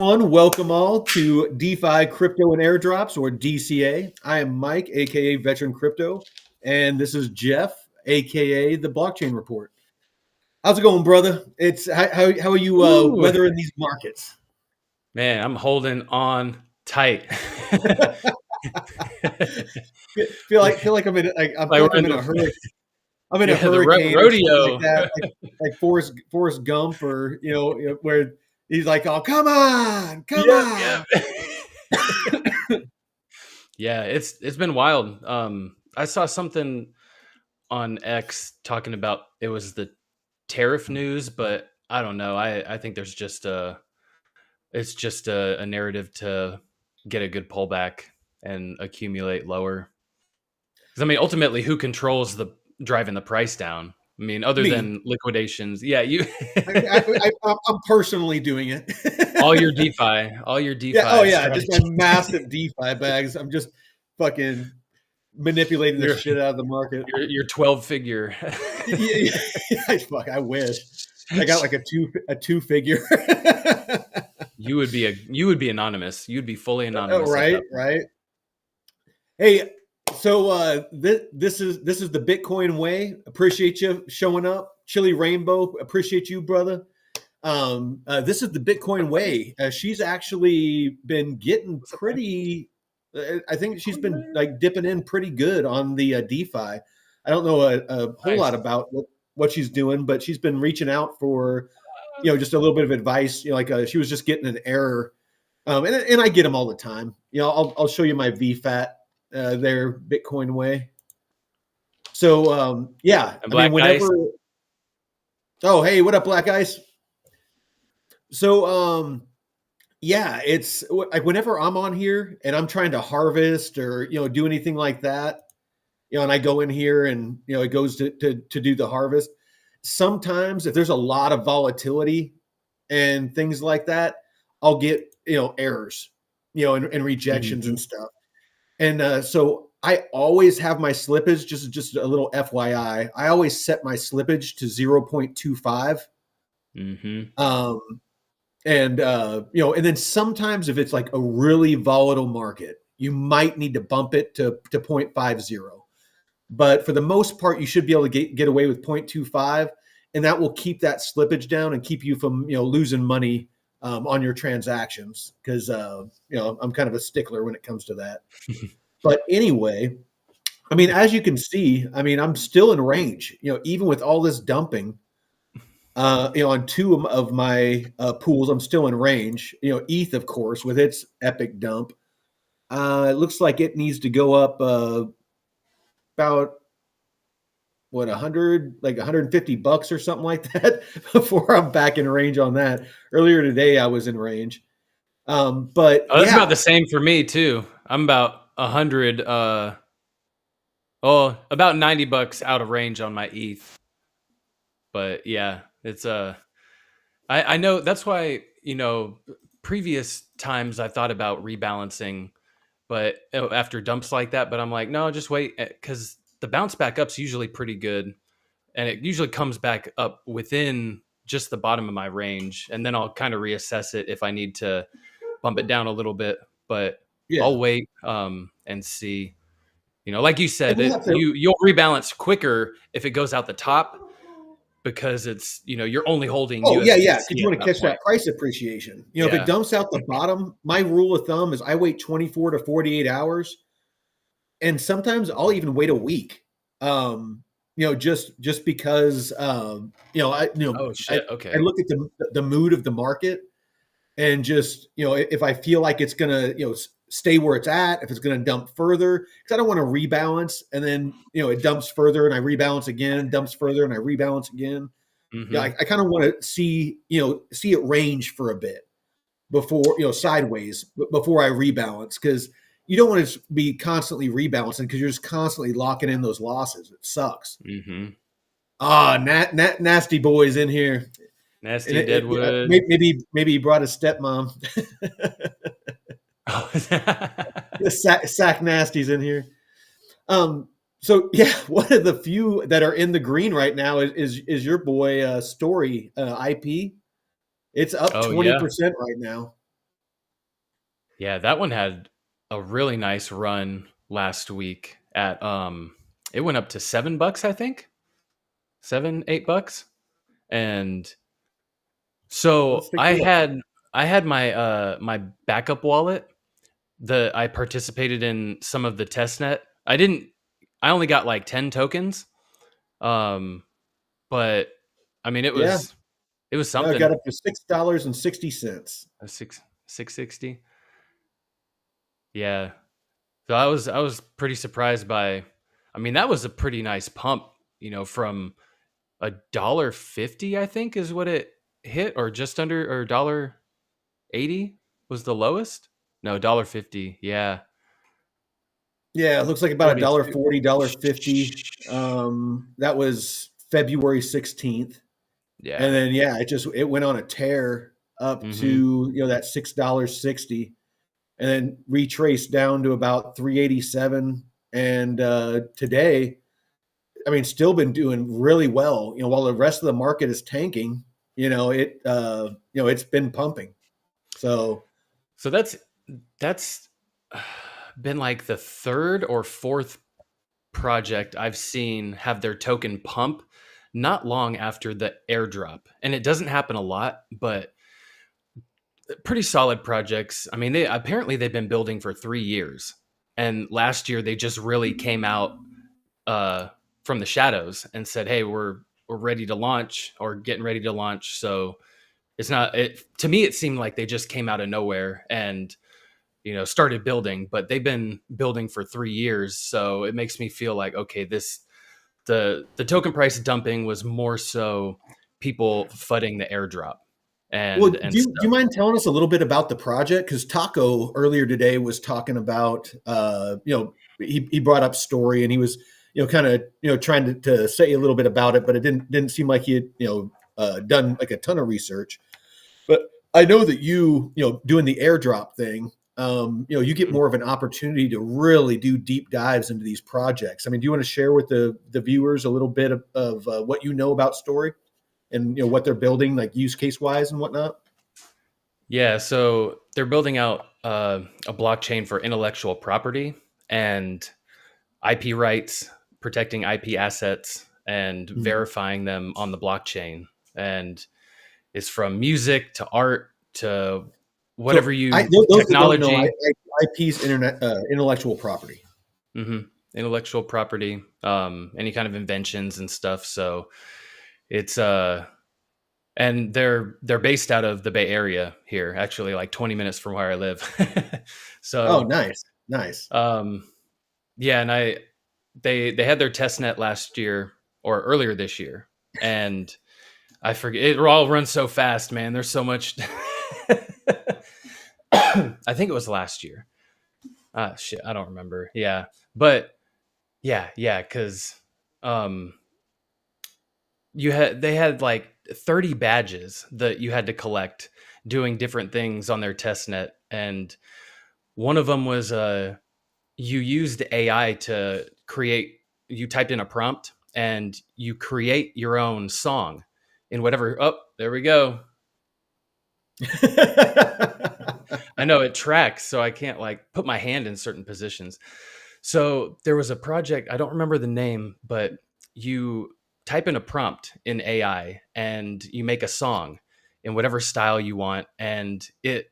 Welcome all to DeFi Crypto and Airdrops, or DCA. I am Mike, aka Veteran Crypto, and this is Jeff, aka the Blockchain Report. How's it going, brother? It's how are you Ooh, weathering these markets? man, I'm holding on tight. Feel like I Like feel like we're I'm in in a the hurricane. I'm in a hurricane or something like rodeo. that, like Forrest Gump, or where he's like, "Oh, come on, come Yep, on." yep. Yeah, it's been wild. I saw something on X talking about it was the tariff news, but I don't know. I think there's just a narrative to get a good pullback and accumulate lower. Because I mean, ultimately, who controls the driving the price down? I mean, other Me. than liquidations, yeah, you I'm personally doing it. all your Yeah. Oh, DeFi yeah. Just my strategy. massive DeFi bags. I'm just fucking manipulating the your shit out of the market. your 12 figure. Yeah, yeah. Fuck. I wish I got like a two figure. You would be anonymous. You'd be fully anonymous at Right. that point. Right. Hey. So this is the Bitcoin way. Appreciate you showing up, Chili Rainbow. Appreciate you, brother. This is the Bitcoin way. She's actually been getting What's up, man? pretty. I think she's Bitcoin been man. like dipping in pretty good on the DeFi. I don't know a whole lot Nice. about what she's doing, but she's been reaching out for just a little bit of advice. Like she was just getting an error, and I get them all the time. I'll show you my VFAT there, Bitcoin way. So yeah, And I mean Black whenever. Ice. Oh, hey, what up, Black Ice? So yeah, it's like whenever I'm on here and I'm trying to harvest or do anything like that, and I go in here and it goes to do the harvest. Sometimes if there's a lot of volatility and things like that, I'll get errors, and rejections Mhm. and stuff. And so I always have my slippage. Just a little FYI, I always set my slippage to 0.25. Mhm. Um, and then sometimes if it's like a really volatile market, you might need to bump it to 0.50. But for the most part, you should be able to get away with 0.25, and that will keep that slippage down and keep you from losing money on your transactions, because I'm kind of a stickler when it comes to that. But anyway, I mean, as you can see, I mean, I'm still in range, even with all this dumping. On two of my pools, I'm still in range. ETH, of course, with its epic dump, it looks like it needs to go up about what 100, like $150 or something like that before I'm back in range on that. Earlier today, I was in range. But Oh, that's about yeah, the same for me too. I'm about 100 oh, about $90 out of range on my ETH. But yeah, it's I know that's why, previous times I thought about rebalancing, but after dumps like that, but I'm like, no, just wait, because the bounce back up's usually pretty good, and it usually comes back up within just the bottom of my range, and then I'll kind of reassess it if I need to bump it down a little bit, but yeah. I'll wait and see. Like you And said, we'll that have to. you'll rebalance quicker if it goes out the top because it's you're only holding Oh, yeah, yeah, because USDC you at want to that catch point. that price appreciation. If it Yeah. dumps out the bottom, my rule of thumb is I wait 24 to 48 hours, and sometimes I'll even wait a week. Just because Oh I shit. I Okay. look at the mood of the market, and just if I feel like it's gonna stay where it's at, if it's gonna dump further, because I don't want to rebalance and then it dumps further and I rebalance again, dumps further and I rebalance again. Yeah, Mm-hmm. I kind of want to see it range for a bit before sideways before I rebalance, because you don't want to be constantly rebalancing because you're just constantly locking in those losses. It sucks. Mm-hmm. Nasty boys in here, and Nasty Deadwood. maybe he brought his stepmom. Oh. The sack nasties in here. Um, so yeah, one of the few that are in the green right now is your boy Story IP. It's up Oh yeah. 20% right now. Yeah, that one had a really nice run last week at it went up to $7, I think. 7, $8. And Let's so take a I look. had I had my my backup wallet. The I participated in some of the test net. I only got like 10 tokens. Um but I mean Yeah, it was I got something. up to $6.60. A 660. Yeah. So I was pretty surprised by, I mean, that was a pretty nice pump, from $1.50, I think is what it hit, or just under, or $1.80 was the lowest. No, $1.50. Yeah. Yeah, it looks like about a dollar 42. 40, $1.50. That was February 16th. And Yeah. then yeah, it went on a tear up Mhm. to that $6.60, and then retraced down to about 387. And today, I mean, still been doing really well. While the rest of the market is tanking, it's been pumping. So So that's been like the third or fourth project I've seen have their token pump not long after the airdrop. And it doesn't happen a lot, but pretty solid projects. I mean, they've been building for 3 years, and last year they just really came out uh, from the shadows and said, "Hey, we're ready to launch or getting ready to launch." So it's not it to me. It seemed like they just came out of nowhere and started building, but they've been building for 3 years. So it makes me feel like, okay, the token price dumping was more so people fudding the airdrop well, and do and you stuff. mind telling us a little bit about the project? Because Taco earlier today was talking about, he brought up Story, and he was, kind of, trying to say a little bit about it, but it didn't seem like he had, done like a ton of research. But I know that doing the airdrop thing, you get more of an opportunity to really do deep dives into these projects. I mean, do you want to share with the viewers a little bit of what you know about Story, and what they're building, like use case wise and whatnot? Yeah, so they're building out a blockchain for intellectual property and IP rights, protecting IP assets, and Mhm. verifying them on the blockchain. And it's from music to art to whatever So you those that don't know, technology. IP's internet intellectual property. hmm Intellectual property, any kind of inventions and stuff. So it's and they're based out of the Bay Area here, actually, like 20 minutes from where I live. Oh, So nice, nice. um, yeah, and they had their test net last year or earlier this year, and I forget, it all runs so fast, man. There's so much. I think it was last year. Ah, shit, I don't remember. Yeah, but yeah, because um, they had like 30 badges that you had to collect doing different things on their test net, and one of them was you used AI to create. You typed in a prompt and you create your own song in whatever. Oh, there we go. I know it tracks, so I can't like put my hand in certain positions. So there was a project, I don't remember the name, but you type in a prompt in AI and you make a song in whatever style you want, and it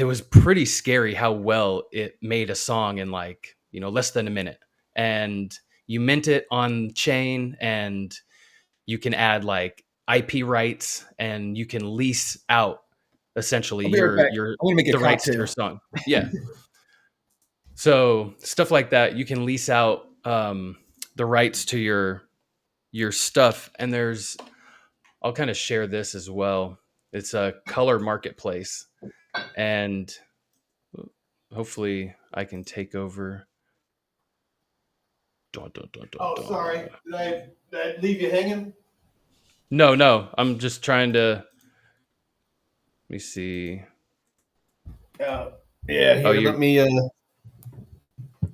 was pretty scary how well it made a song in like, less than a minute. And you mint it on chain, and you can add like IP rights, and you can lease out essentially I'll be right back. your I'm gonna make a the rights to your cocktail. song. Yeah. So stuff like that, you can lease out the rights to your stuff. And I'll kind of share this as well. It's a color marketplace, and hopefully I can take over. Dun, dun, dun, dun, Oh, sorry. dun. Did I leave you hanging? No, I'm just trying to. Let me see. Uh, yeah. Oh, Here, you.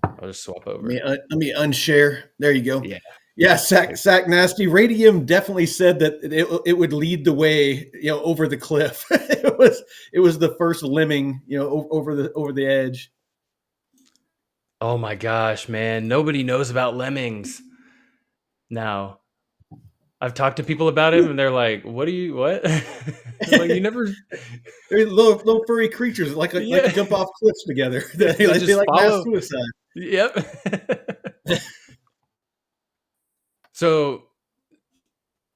I'll just swap over. let me unshare. There you go. Yeah. Yeah, Sack Nasty. Radium definitely said that it would lead the way, over the cliff. It was the first lemming, over the edge. Oh my gosh, man. Nobody knows about lemmings now. I've talked to people about him and they're like, what do you, what? Like, you never, They're little furry creatures like to yeah. jump off cliffs together. they They like they just like mass follow. suicide. Yep. So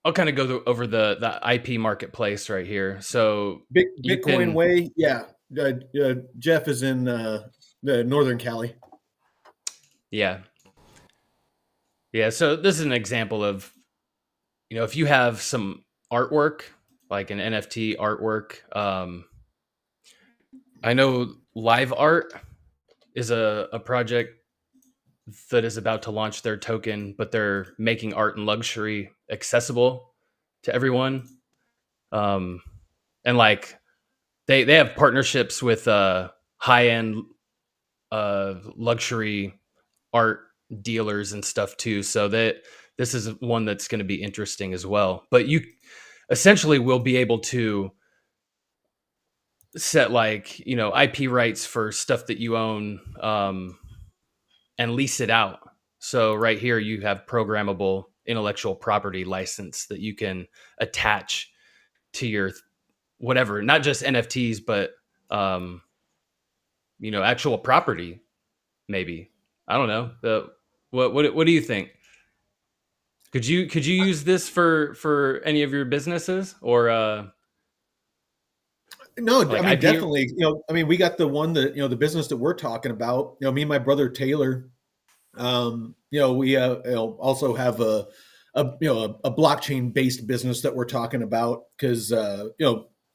I'll kind of go over the IP marketplace right here. So you Bitcoin can, way, yeah. Jeff is in the Northern Cali. yeah. Yeah. So this is an example of, if you have some artwork, like an NFT artwork, I know Live Art is a project that is about to launch their token, but they're making art and luxury accessible to everyone. Um, and like they have partnerships with high end luxury art dealers and stuff too. So that this is one that's going to be interesting as well. But you essentially will be able to set like IP rights for stuff that you own, and lease it out. So right here you have programmable intellectual property license that you can attach to your whatever, not just NFTs, but um, actual property. Maybe, I don't know. What do you think? Could you use this for any of your businesses or No, I like mean IP? definitely. We got the one that the business that we're talking about. Me and my brother Taylor. We also have a blockchain based business that we're talking about because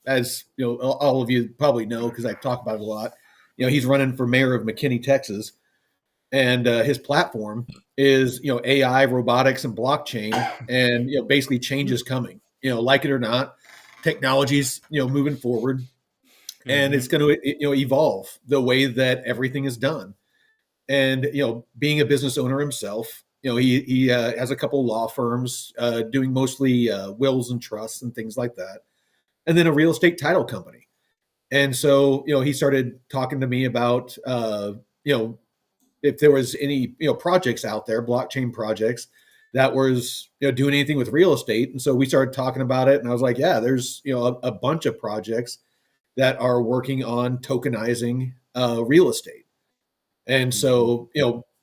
as all of you probably know because I talk about it a lot. He's running for mayor of McKinney, Texas, and his platform is AI, robotics, and blockchain, and basically change is coming. Like it or not, technology's moving forward, and it's Mm-hmm. going to evolve the way that everything is done. And being a business owner himself, he has a couple law firms doing mostly wills and trusts and things like that, and then a real estate title company. And so he started talking to me about if there was any projects out there, blockchain projects that was doing anything with real estate. And so we started talking about it, and I was like, yeah, there's a bunch of projects that are working on tokenizing real estate. And Mm-hmm. so,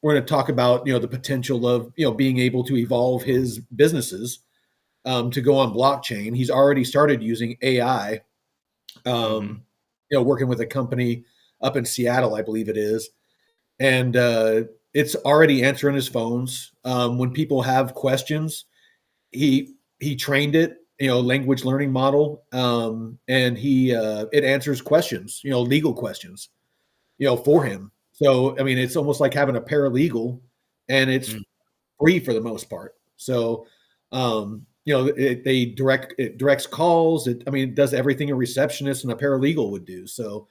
we're going to talk about, the potential of, being able to evolve his businesses to go on blockchain. He's already started using AI, Mm-hmm. working with a company up in Seattle, I believe it is. And it's already answering his phones. When people have questions, he trained it, language learning model, and it answers questions, legal questions for him. So, it's almost like having a paralegal, and it's free for the most part. So, it directs calls. It does everything a receptionist and a paralegal would do. So,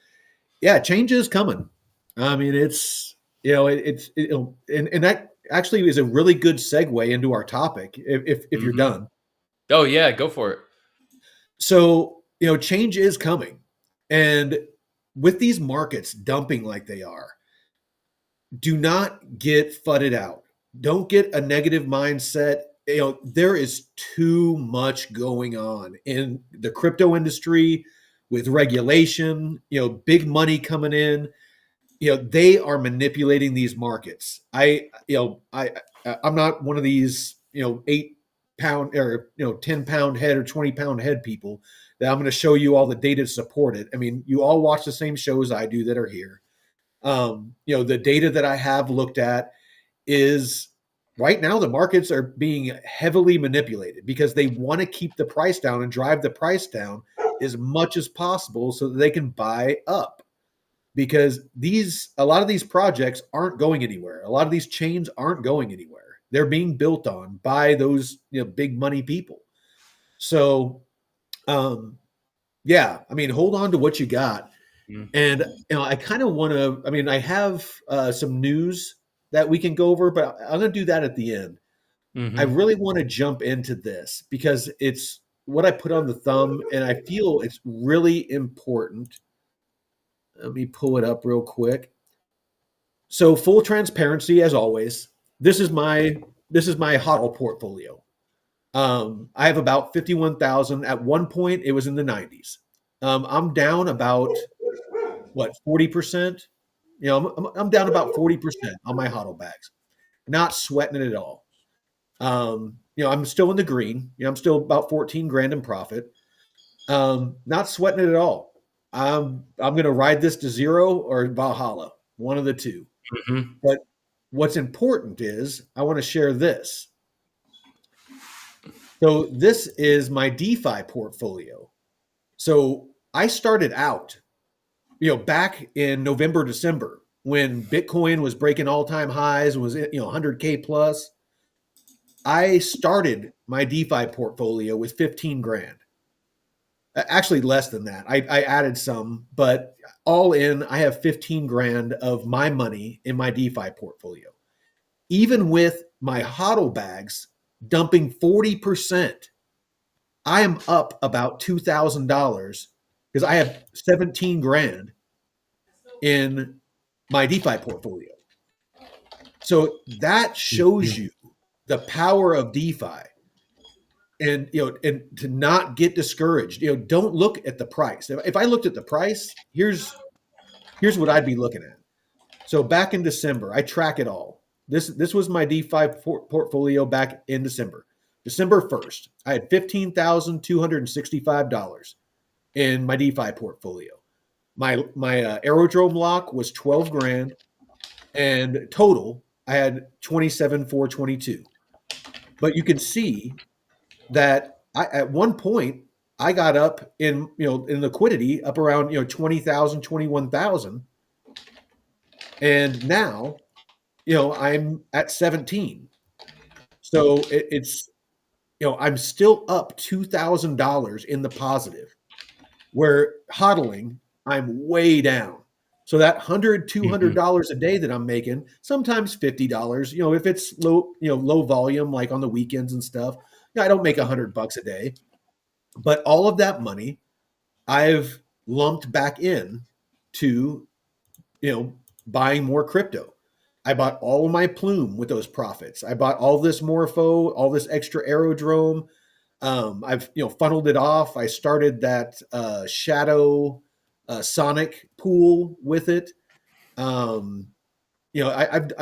yeah, change is coming. It's and that actually is a really good segue into our topic if you're Mm-hmm. done. Oh yeah, go for it. So, change is coming, and with these markets dumping like they are, do not get fudded out. Don't get a negative mindset. There is too much going on in the crypto industry with regulation, big money coming in. They are manipulating these markets. I'm not one of these, 8 pound or, 10 pound head or 20 pound head people that I'm going to show you all the data to support it. You all watch the same shows I do that are here. The data that I have looked at is right now the markets are being heavily manipulated because they want to keep the price down and drive the price down as much as possible so that they can buy up. Because a lot of these projects aren't going anywhere. A lot of these chains aren't going anywhere. They're being built on by those big money people. So yeah, hold on to what you got. And I kind of want to. I have some news that we can go over, but I'm going to do that at the end. I Mm-hmm. really want to jump into this because it's what I put on the thumb, and I feel it's really important. Let me pull it up real quick. So full transparency, as always, this is my HODL portfolio. I have about 51,000. At one point, it was in the 90s. I'm down about what 40%. I'm down about 40% on my HODL bags. Not sweating it at all. I'm still in the green. I'm still about 14 grand in profit. Not sweating it at all. I'm going to ride this to zero or Valhalla, one of the two. Mm-hmm. But what's important is I want to share this. So this is my DeFi portfolio. So I started out, back in November, December when Bitcoin was breaking all-time highs, was 100K plus. I started my DeFi portfolio with 15 grand. Actually, less than that. I added some, but all in, I have 15 grand of my money in my DeFi portfolio. Even with my HODL bags dumping 40%, I am up about $2,000 because I have 17 grand in my DeFi portfolio. So that shows you the power of DeFi, and to not get discouraged. Don't look at the price. If I looked at the price, here's what I'd be looking at. So back in December, I track it all. This was my DeFi portfolio back in December. December 1st, I had $15,265 in my DeFi portfolio. My aerodrome lock was 12 grand, and total I had 27,422. But you can see that at one point I got up in liquidity up around 20,000, 21,000, and now I'm at 17. So it's I'm still up $2,000 in the positive, where hodling I'm way down. So that $100 a day that I'm making, sometimes $50, if it's low volume, like on the weekends and stuff, I don't make $100 a day, but all of that money I've lumped back in to, buying more crypto. I bought all of my plume with those profits. I bought all this Morpho, all this extra aerodrome. I've funneled it off. I started that Shadow Sonic pool with it. I've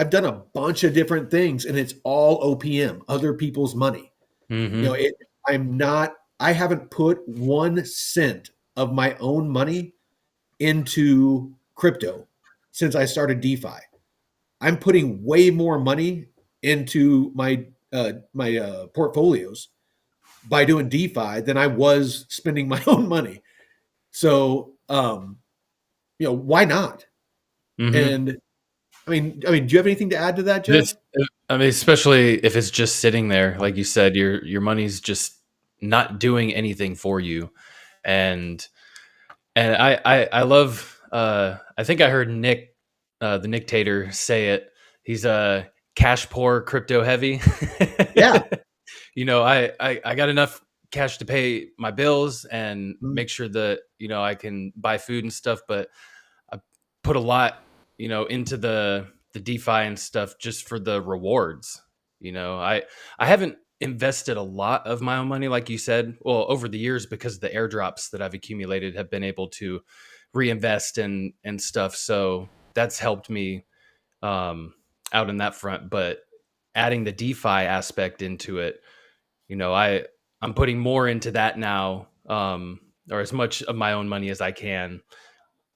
done a bunch of different things, and it's all OPM, other people's money. Mm-hmm. I haven't put 1 cent of my own money into crypto since I started DeFi. I'm putting way more money into my portfolios by doing DeFi than I was spending my own money. So, why not? Mm-hmm. And do you have anything to add to that, Jeff? This, I mean, especially if it's just sitting there, like you said, your money's just not doing anything for you, and I love. I think I heard Nick, the Nictator, say it. He's a cash poor, crypto heavy. Yeah. I got enough cash to pay my bills and Mm-hmm. make sure that I can buy food and stuff, but I put a lot into the DeFi and stuff just for the rewards. I haven't invested a lot of my own money, like you said. Well, over the years, because the airdrops that I've accumulated have been able to reinvest and stuff. So that's helped me out in that front. But adding the DeFi aspect into it, I'm putting more into that now, or as much of my own money as I can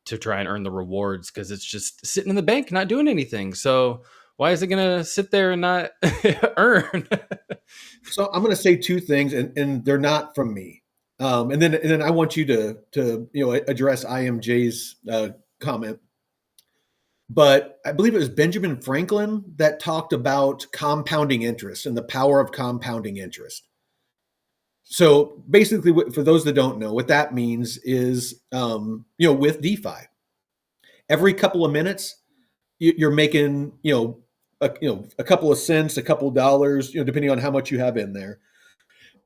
to try and earn the rewards, because it's just sitting in the bank not doing anything. So why is it gonna sit there and not earn? So I'm going to say two things, and they're not from me. And then I want you to address IMJ's comment. But I believe it was Benjamin Franklin that talked about compounding interest and the power of compounding interest. So basically, for those that don't know, what that means is, with DeFi, every couple of minutes, you're making, a couple of cents, a couple of dollars, depending on how much you have in there,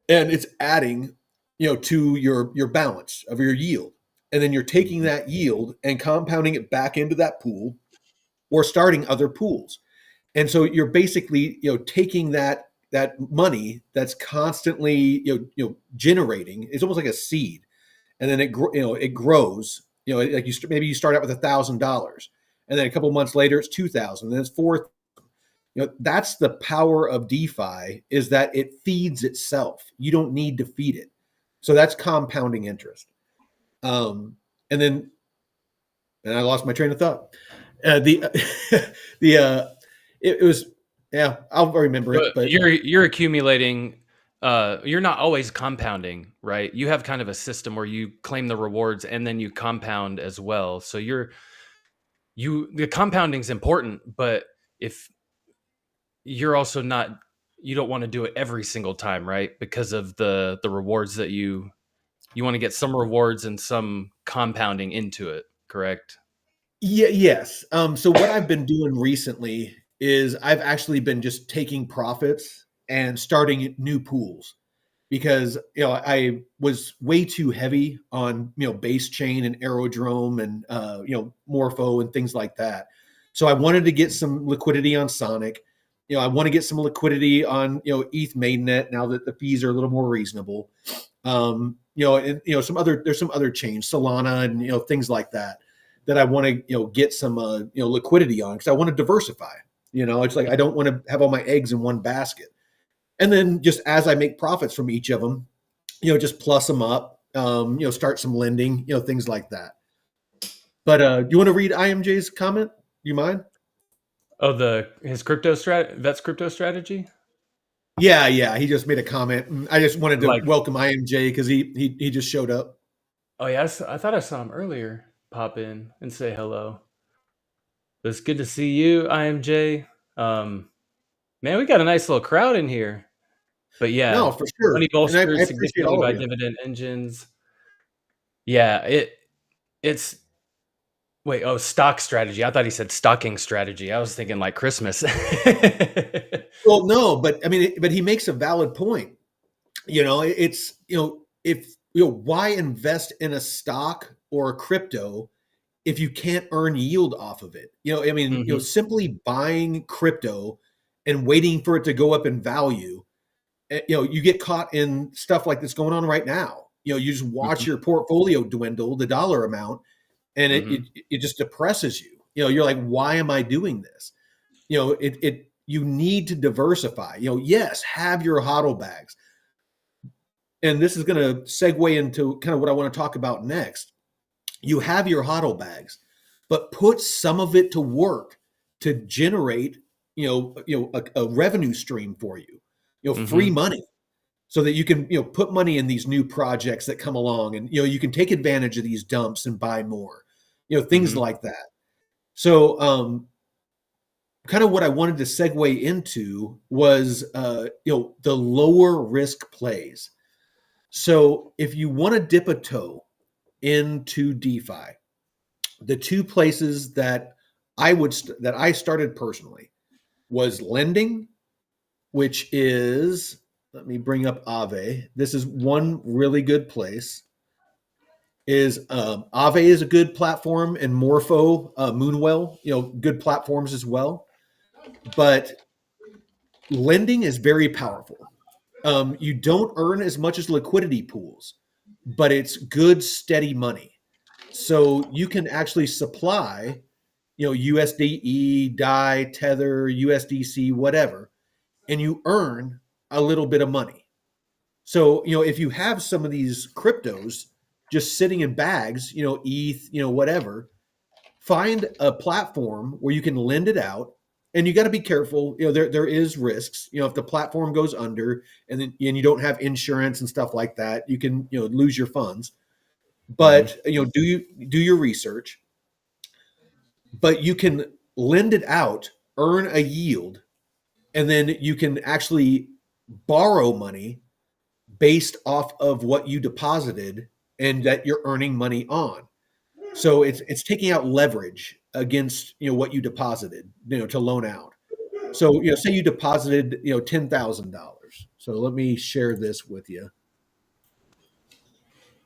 and it's adding, to your balance of your yield, and then you're taking Mhm. that yield and compounding it back into that pool or starting other pools. And so you're basically, taking that money that's constantly, generating. It's almost like a seed, and then it grows. Like maybe you start out with $1,000, and then a couple months later it's 2,000, then it's 4. That's the power of DeFi, is that it feeds itself. You don't need to feed it. So that's compounding interest. And then, and I lost my train of thought. The the it was, yeah, I'll remember it. But But you're accumulating. You're not always compounding, right? You have kind of a system where you claim the rewards and then you compound as well. So the compounding is important, but if you're also not, you don't want to do it every single time, right? Because of the rewards that you want to get some rewards and some compounding into it, correct? yeah, yes. So what I've been doing recently is I've actually been just taking profits and starting new pools, because I was way too heavy on base chain and aerodrome and morpho and things like that. So I wanted to get some liquidity on Sonic. I want to get some liquidity on ETH mainnet now that the fees are a little more reasonable. And there's some other chains, Solana, and things like that, that I want to get some liquidity on, because I want to diversify. It's like I don't want to have all my eggs in one basket. And then just as I make profits from each of them, just plus them up, start some lending, things like that. But do you want to read IMJ's comment? Do you mind? Oh, the his that's crypto strategy. Yeah, yeah. He just made a comment. I just wanted to Like, welcome IMJ because he just showed up. oh yeah, I thought I saw him earlier. Pop in and say hello. It's good to see you, IMJ. Man, we got a nice little crowd in here. But yeah, No, for sure. money And I bolsters appreciate significantly all of by you. dividend engines. Yeah, it's wait, oh, stock strategy. I thought he said stocking strategy. I was thinking like Christmas. Well, no, but I mean, but he makes a valid point. It's if why invest in a stock or a crypto if you can't earn yield off of it? I mean, Mhm, simply buying crypto and waiting for it to go up in value. You get caught in stuff like that's going on right now. You just watch mhm, your portfolio dwindle, the dollar amount, and it mhm, it, it just depresses you. You're like, why am I doing this? You need to diversify. Yes, have your HODL bags. And this is going to segue into kind of what I want to talk about next. You have your HODL bags, but put some of it to work to generate, a revenue stream for you, free mhm, money, so that you can, put money in these new projects that come along, and you can take advantage of these dumps and buy more, things mhm, like that. So, kind of what I wanted to segue into was, the lower risk plays. So, if you want to dip a toe into DeFi, the two places that that I started personally was lending, which is, let me bring up Aave. This is one really good place. Is Aave is a good platform, and Morpho, Moonwell, good platforms as well. But lending is very powerful. You don't earn as much as liquidity pools, but it's good, steady money. So you can actually supply, USDE, DAI, Tether, USDC, whatever, and you earn a little bit of money. So, if you have some of these cryptos just sitting in bags, ETH, whatever, find a platform where you can lend it out. And you got to be careful. There is risks. If the platform goes under, and you don't have insurance and stuff like that, you can lose your funds. mhm, But do your research. But you can lend it out, earn a yield, and then you can actually borrow money based off of what you deposited and that you're earning money on. So it's taking out leverage against what you deposited, to loan out. So, say you deposited, $10,000. So let me share this with you.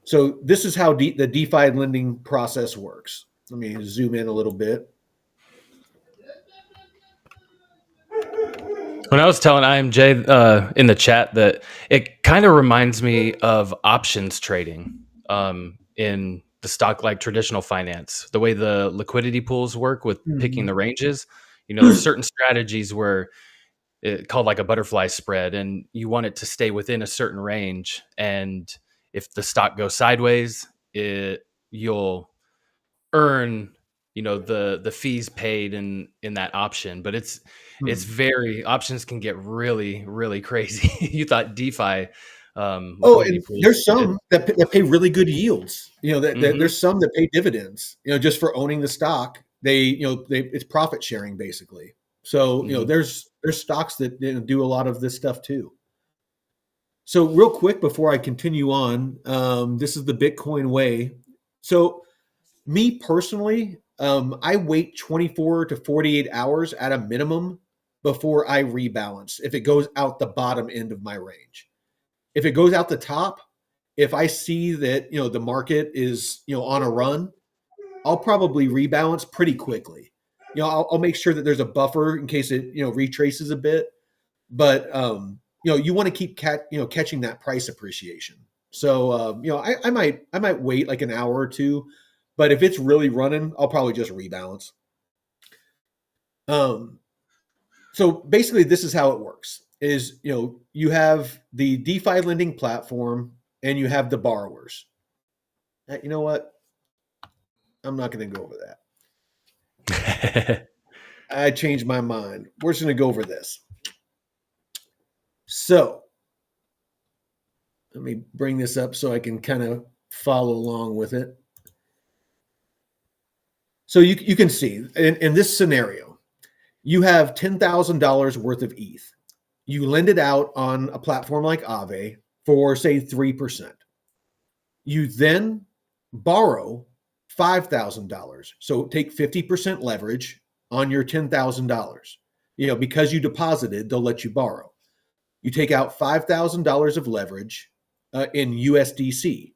So this is how the DeFi lending process works. Let me zoom in a little bit. When I was telling IMJ in the chat that it kind of reminds me of options trading in the stock, like traditional finance, the way the liquidity pools work with picking Mhm. the ranges. There's certain strategies where it called like a butterfly spread, and you want it to stay within a certain range. And if the stock goes sideways, you'll earn the fees paid in that option. But it's Hmm. very, options can get really really crazy. You thought DeFi Oh, liquidity and pools there's did. some that pay really good yields. Hmm. There's some that pay dividends. Just for owning the stock, it's profit sharing basically. So Hmm. there's stocks that do a lot of this stuff too. So real quick before I continue on, this is the Bitcoin way. So me personally, I wait 24 to 48 hours at a minimum before I rebalance if it goes out the bottom end of my range. If it goes out the top, if I see that the market is on a run, I'll probably rebalance pretty quickly. I'll make sure that there's a buffer in case it retraces a bit. But you want to keep catching that price appreciation. So I might wait like an hour or two, but if it's really running, I'll probably just rebalance. Um, so basically, this is how it works: is you have the DeFi lending platform and you have the borrowers. You know what? I'm not going to go over that. I changed my mind. We're just going to go over this. So let me bring this up so I can kind of follow along with it. So you can see in this scenario, you have $10,000 worth of ETH. You lend it out on a platform like Aave for, say, 3%. You then borrow $5,000. So take 50% leverage on your $10,000. Because you deposited, they'll let you borrow. You take out $5,000 of leverage in USDC.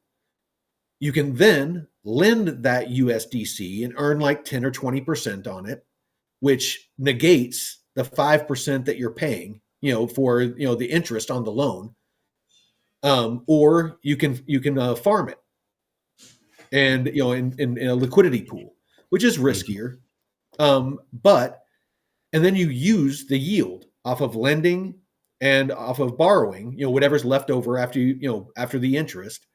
You can then lend that USDC and earn like 10 or 20% on it, which negates the 5% that you're paying, for the interest on the loan. Or you can farm it and in a liquidity pool, which is Mhm. riskier. But and then you use the yield off of lending and off of borrowing, whatever's left over after the interest,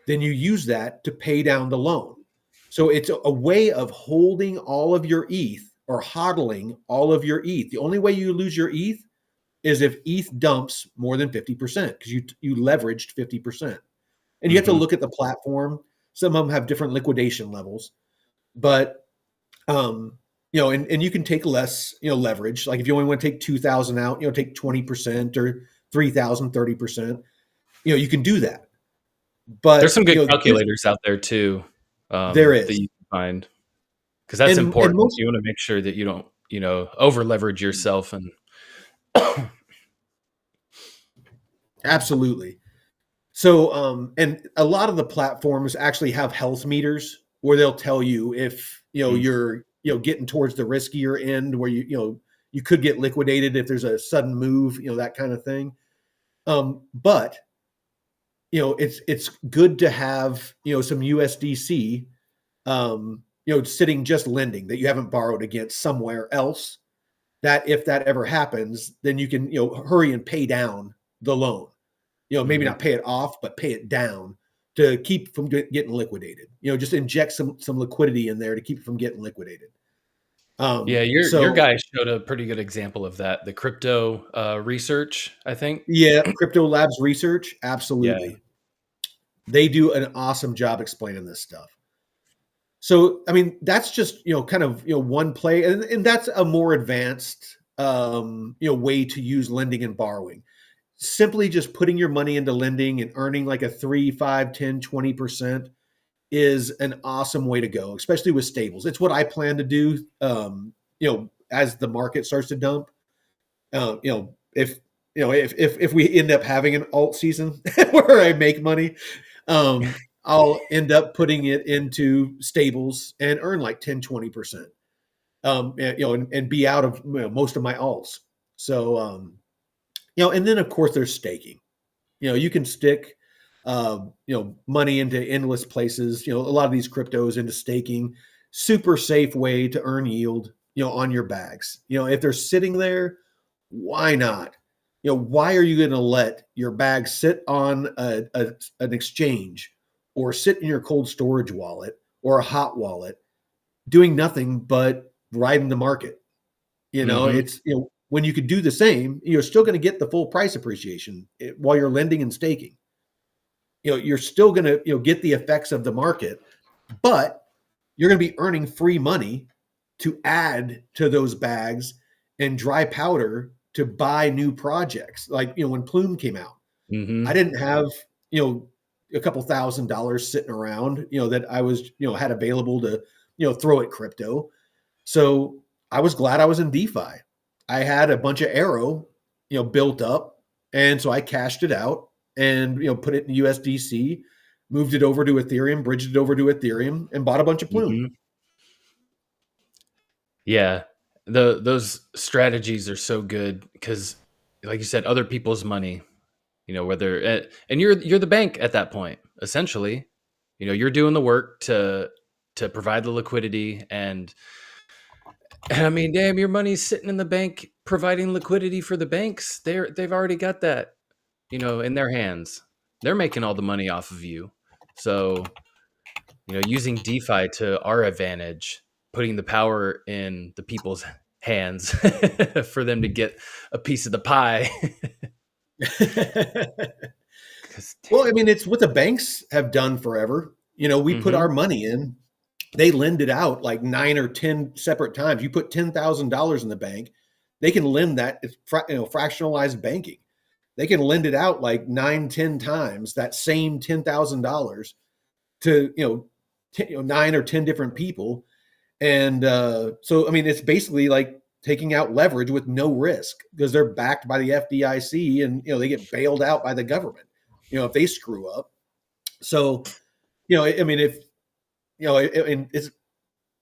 then you use that to pay down the loan. So it's a way of holding all of your ETH or hodling all of your ETH. The only way you lose your ETH is if ETH dumps more than 50% because you leveraged 50%. And you have to Mhm. look at the platform. Some of them have different liquidation levels, but and you can take less, leverage. Like if you only want to take 2,000 out, take 20% or 3,000, 30%. You can do that. There's But some good calculators out there too, there that is. you can find, because that's And important. most You want to make sure that you don't over leverage yourself. And absolutely. So, and a lot of the platforms actually have health meters where they'll tell you if you're getting towards the riskier end, where you could get liquidated if there's a sudden move, that kind of thing. But it's good to have some USDC, sitting just lending that you haven't borrowed against somewhere else. That if that ever happens, then you can hurry and pay down the loan. Maybe Mhm. not pay it off, but pay it down to keep from getting liquidated. Just inject some liquidity in there to keep it from getting liquidated. Yeah, your So guy showed a pretty good example of that. The crypto research, I think. yeah, Crypto Labs Research, Yeah. absolutely. They do an awesome job explaining this stuff. So I mean, that's just kind of one play, and that's a more advanced way to use lending and borrowing. Simply just putting your money into lending and earning like a 3, 5, 10, 20% is an awesome way to go, especially with stables. It's what I plan to do, as the market starts to dump. If if we end up having an alt season where I make money, I'll end up putting it into stables and earn like 10-20%. And be out of most of my alts. So and then of course there's staking. You can stick money into endless places. A lot of these cryptos into staking. Super safe way to earn yield. On your bags. If they're sitting there, why not? Why are you going to let your bag sit on an exchange or sit in your cold storage wallet or a hot wallet doing nothing but riding the market? Mm-hmm. It's when you could do the same, you're still going to get the full price appreciation while you're lending and staking. You're still going to get the effects of the market, but you're going to be earning free money to add to those bags and dry powder to buy new projects. Like when Plume came out, I Mm-hmm. didn't have a couple $1,000s sitting around that I was had available to throw at crypto. So I was glad I was in DeFi. I had a bunch of Arrow, built up, and so I cashed it out and put it in USDC, moved it over to Ethereum, bridged it over to Ethereum, and bought a bunch of Plume. Mm-hmm. Yeah, those strategies are so good because, like you said, other people's money. Whether and you're the bank at that point, essentially. You're doing the work to provide the liquidity, and I mean, damn, your money's sitting in the bank providing liquidity for the banks. They've already got that, in their hands. They're making all the money off of you. So, using DeFi to our advantage, putting the power in the people's hands for them to get a piece of the pie. 'Cause Well, I damn. mean, it's what the banks have done forever. We put Mm-hmm. our money in, they lend it out like 9 or 10 separate times. You put $10,000 in the bank, they can lend that. It's fractionalized banking. They can lend it out like 9, 10 times that same $10,000 to 9 or 10 different people. And so, I mean, it's basically like taking out leverage with no risk because they're backed by the FDIC and they get bailed out by the government. If they screw up. So, I mean, if and it's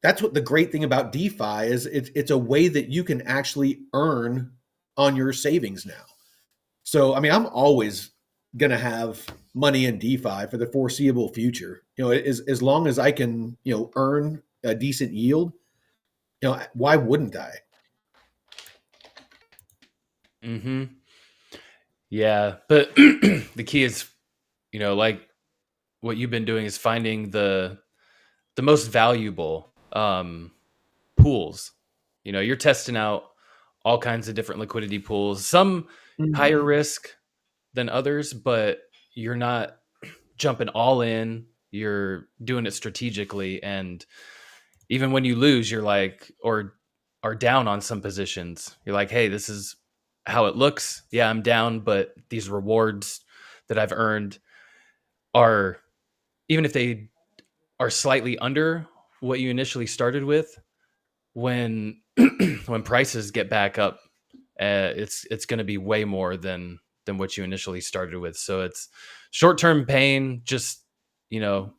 that's what the great thing about DeFi is. It's a way that you can actually earn on your savings now. So, I mean, I'm always gonna have money in DeFi for the foreseeable future. As long as I can, earn a decent yield, why wouldn't I? Mm-hmm. Yeah, but the key is, like what you've been doing is finding the most valuable pools. You're testing out all kinds of different liquidity pools, some higher Mhm. risk than others, but you're not jumping all in. You're doing it strategically. And even when you lose, you're like, or are down on some positions, you're like, hey, this is how it looks. Yeah, I'm down, but these rewards that I've earned are, even if they are slightly under what you initially started with, when when prices get back up, it's going to be way more than what you initially started with. So it's short term pain, you know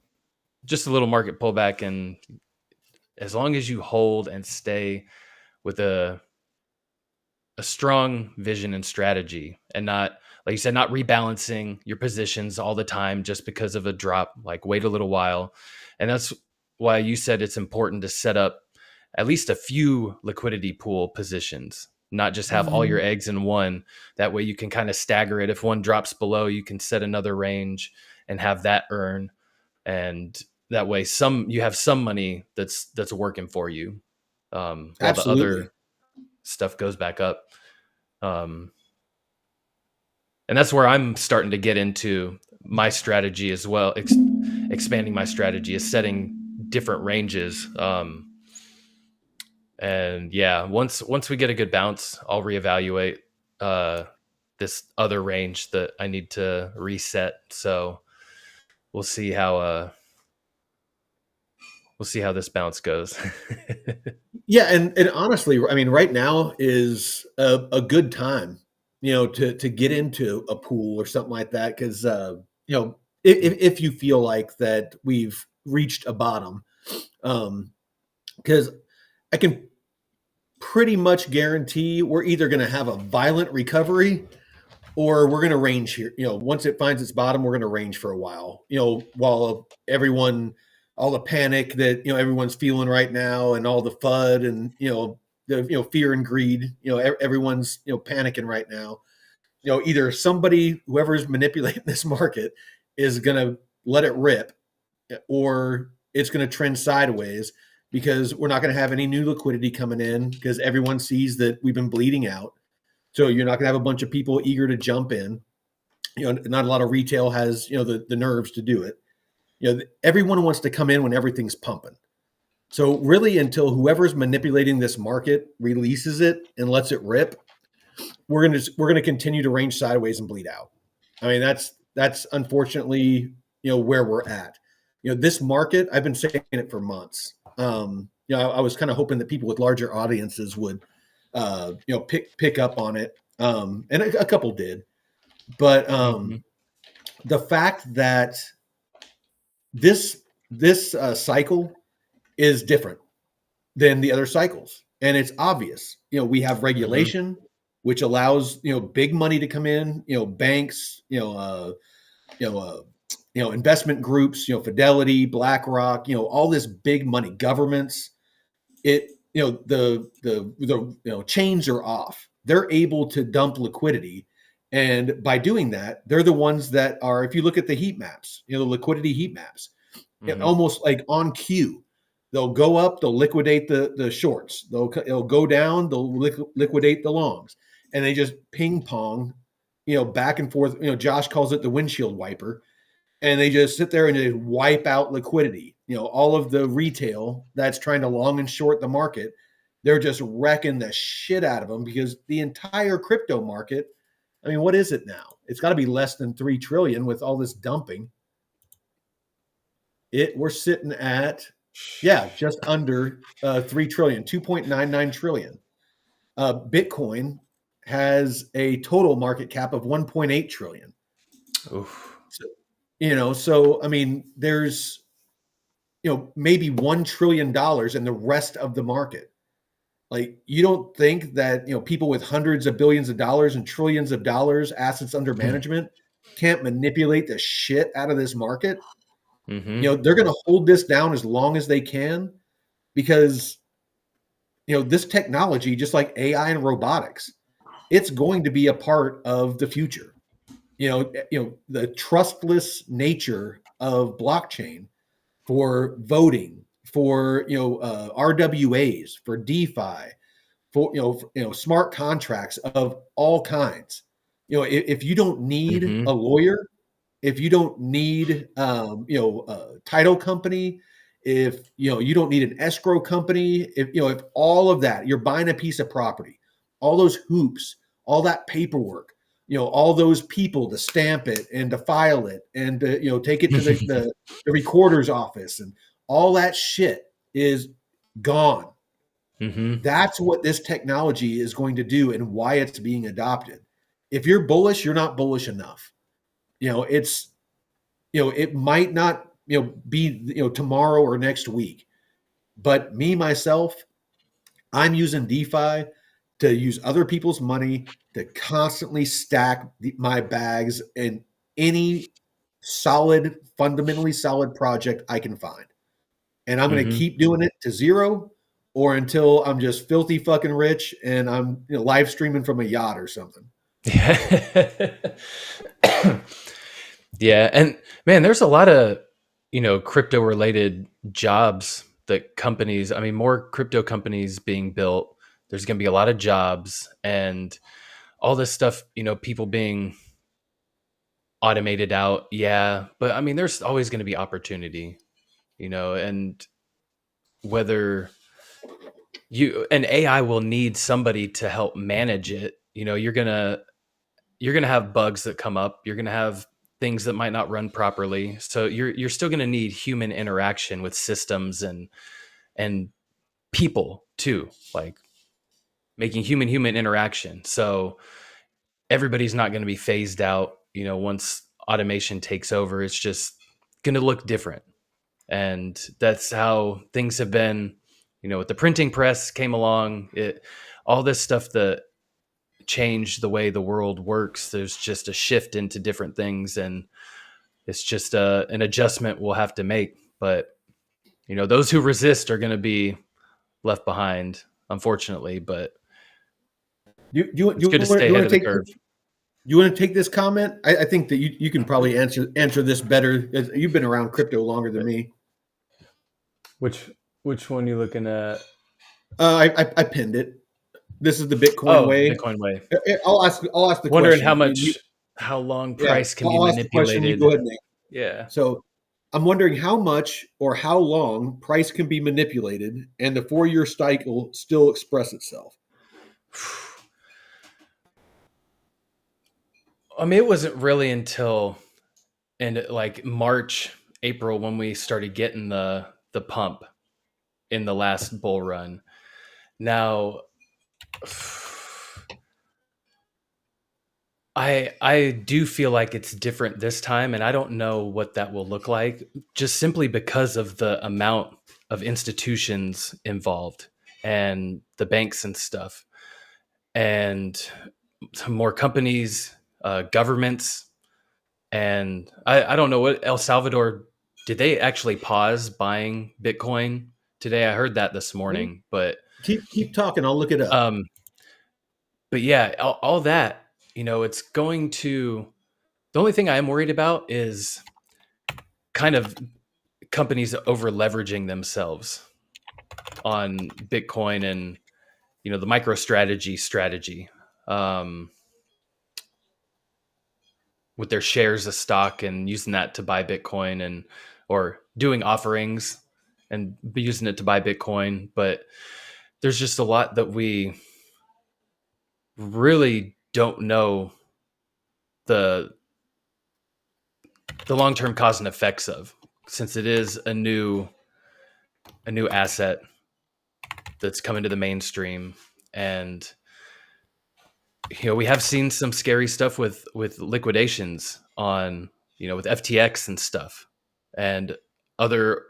just a little market pullback, and as long as you hold and stay with a strong vision and strategy, and not, like you said, not rebalancing your positions all the time just because of a drop, like wait a little while. And that's why you said it's important to set up at least a few liquidity pool positions, not just have all your Mhm. eggs in one. That way you can kind of stagger it. If one drops below, you can set another range and have that earn. And that way you have some money that's working for you, while the Absolutely. other stuff goes back up. Um, and that's where I'm starting to get into my strategy as well. Expanding my strategy is setting different ranges. And yeah, once we get a good bounce, I'll reevaluate uh, this other range that I need to reset. So we'll see how we'll see how this bounce goes. Yeah, and honestly, I mean, right now is a good time, to get into a pool or something like that because if you feel like that we've reached a bottom, because I can pretty much guarantee we're either going to have a violent recovery or we're going to range here. Once it finds its bottom, we're going to range for a while. While all the panic that everyone's feeling right now, and all the FUD, and the fear and greed. Everyone's panicking right now. Either somebody, whoever's manipulating this market, is going to let it rip, or it's going to trend sideways because we're not going to have any new liquidity coming in because everyone sees that we've been bleeding out. So you're not going to have a bunch of people eager to jump in. Not a lot of retail has the nerves to do it. Everyone wants to come in when everything's pumping. So really, until whoever's manipulating this market releases it and lets it rip, we're gonna continue to range sideways and bleed out. I mean, that's unfortunately where we're at. This market, I've been saying it for months. I was kind of hoping that people with larger audiences would pick up on it, and a couple did. But Hmm. the fact that this cycle is different than the other cycles, and it's obvious. We have Hmm. regulation, which allows big money to come in. Banks, you know, uh, investment groups, Fidelity, BlackRock, all this big money, governments. It the chains are off. They're able to dump liquidity, and by doing that, they're the ones that are. If you look at the heat maps, the liquidity heat maps, Hmm. almost like on cue. They'll go up, they'll liquidate the shorts. They'll go down, they'll liquidate the longs, and they just ping pong, back and forth. Josh calls it the windshield wiper, and they just sit there and they wipe out liquidity. All of the retail that's trying to long and short the market, they're just wrecking the shit out of them because the entire crypto market. I mean, what is it now? It's got to be less than 3 trillion with all this dumping. We're sitting at, yeah, just under 3 trillion, 2.99 trillion. Bitcoin has a total market cap of 1.8 trillion. Oof. So I mean, there's maybe $1 trillion in the rest of the market. Like, you don't think that people with hundreds of billions of dollars and trillions of dollars assets under management can't manipulate the shit out of this market? Hmm. They're going to hold this down as long as they can because this technology, just like AI and robotics, it's going to be a part of the future. The trustless nature of blockchain for voting, for RWAs, for DeFi, for smart contracts of all kinds. If you don't need Hmm. a lawyer, if you don't need a title company, if you don't need an escrow company, if all of that, you're buying a piece of property, all those hoops, all that paperwork, all those people to stamp it and to file it and to take it to the recorder's office, and all that shit is gone. Hmm. That's what this technology is going to do and why it's being adopted. If you're bullish, you're not bullish enough. It's it might not be tomorrow or next week, but me myself, I'm using DeFi to use other people's money to constantly stack my bags in any solid, fundamentally solid project I can find. And I'm going to Hmm. keep doing it to zero or until I'm just filthy fucking rich and I'm live streaming from a yacht or something. Yeah. Yeah, and man, there's a lot of crypto related jobs that companies. I mean, more crypto companies being built. There's going to be a lot of jobs and all this stuff. People being automated out. Yeah, but I mean, there's always going to be opportunity. And whether you and AI will need somebody to help manage it. You're gonna have bugs that come up. You're gonna have things that might not run properly. So you're still gonna need human interaction with systems and people too, like making human interaction. So everybody's not going to be phased out. Once automation takes over, it's just going to look different. And that's how things have been. With the printing press came along, all this stuff that changed the way the world works. There's just a shift into different things, and it's just an adjustment we'll have to make. But those who resist are going to be left behind, unfortunately. But it's good to stay ahead of the curve. You want to take this comment? I think that you can probably answer this better. You've been around crypto longer than me. Which one are you looking at? I pinned it. This is the Bitcoin way. Bitcoin way. I'll ask the Wondering question. how long price can be manipulated. Question, you go ahead and yeah. So I'm wondering how much or how long price can be manipulated and the 4-year cycle still express itself. I mean, it wasn't really until like March, April when we started getting the pump in the last bull run. Now, I do feel like it's different this time, and I don't know what that will look like, just simply because of the amount of institutions involved and the banks and stuff, and more companies, governments. And I don't know what El Salvador, did they actually pause buying Bitcoin today? I heard that this morning, but keep talking. I'll look it up. But yeah, all that, it's going to, the only thing I am worried about is kind of companies over leveraging themselves on Bitcoin and, the MicroStrategy strategy. With their shares of stock and using that to buy Bitcoin or doing offerings and using it to buy Bitcoin. But there's just a lot that we really don't know the long-term cause and effects of, since it is a new asset that's coming to the mainstream. And we have seen some scary stuff with liquidations on, with FTX and stuff, and other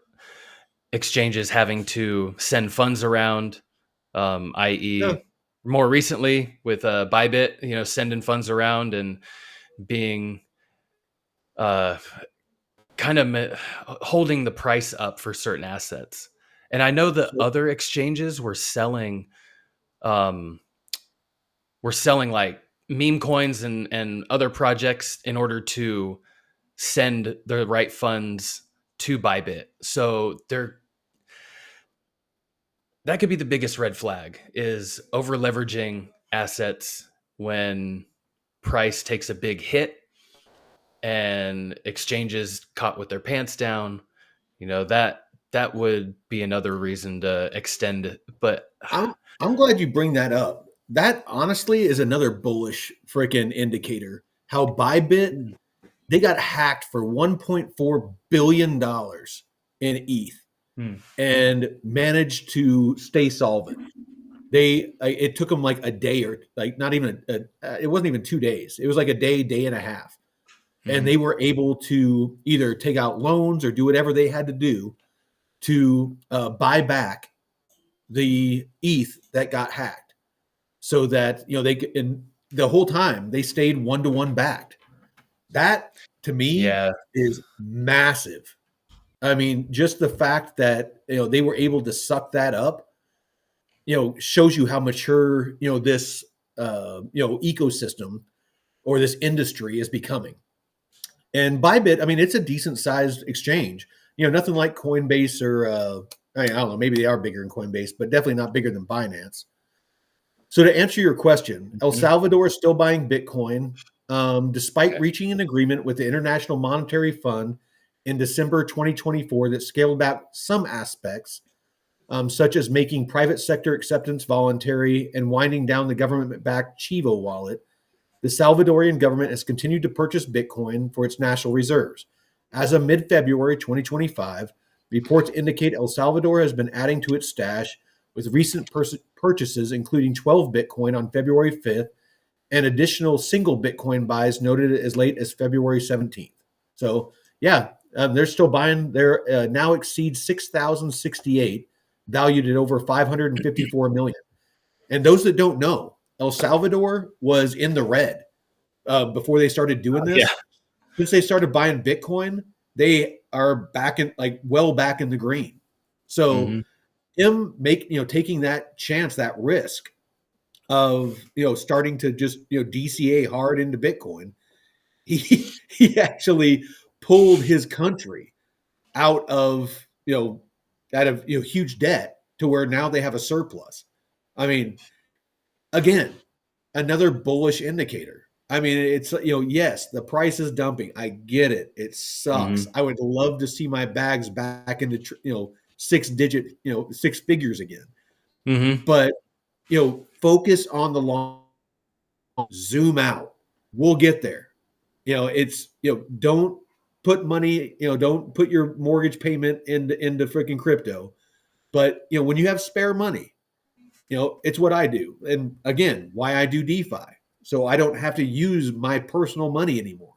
exchanges having to send funds around, i.e. more recently with Bybit, sending funds around and being kind of holding the price up for certain assets. And I know that other exchanges were selling like meme coins and other projects in order to send the right funds to Bybit. So that could be the biggest red flag, is over leveraging assets when price takes a big hit and exchanges caught with their pants down. That would be another reason to extend it. But I'm glad you bring that up. That honestly is another bullish freaking indicator. How Bybit, they got hacked for $1.4 billion in ETH and managed to stay solvent. It took them like a day, or like not even it wasn't even 2 days. It was like a day and a half. And they were able to either take out loans or do whatever they had to do to buy back the ETH that got hacked. So that, the whole time they stayed 1-to-1 backed. That to me is massive. I mean, just the fact that, they were able to suck that up, shows you how mature, this, ecosystem or this industry is becoming. And Bybit, I mean, it's a decent sized exchange, nothing like Coinbase or, I don't know, maybe they are bigger than Coinbase, but definitely not bigger than Binance. So to answer your question, El Salvador is still buying Bitcoin, despite reaching an agreement with the International Monetary Fund in December 2024 that scaled back some aspects, such as making private sector acceptance voluntary and winding down the government-backed Chivo wallet. The Salvadorian government has continued to purchase Bitcoin for its national reserves. As of mid-February 2025, reports indicate El Salvador has been adding to its stash, with recent purchases, including 12 Bitcoin on February 5th and additional single Bitcoin buys noted as late as February 17th. So, yeah, they're still buying. They're now exceeds 6,068, valued at over 554 million. And those that don't know, El Salvador was in the red before they started doing Yeah. this. Since they started buying Bitcoin, they are back in well back in the green. So Mm-hmm. him taking that chance, that risk of starting to just DCA hard into Bitcoin, he actually pulled his country out of huge debt to where now they have a surplus. I mean, again, another bullish indicator. I mean, it's yes, the price is dumping. I get it. It sucks. Mm-hmm. I would love to see my bags back into six figures again. Mm-hmm. But focus on the long, zoom out. We'll get there. It's don't put money, don't put your mortgage payment into freaking crypto. But when you have spare money, it's what I do. And again, why I do DeFi. So I don't have to use my personal money anymore.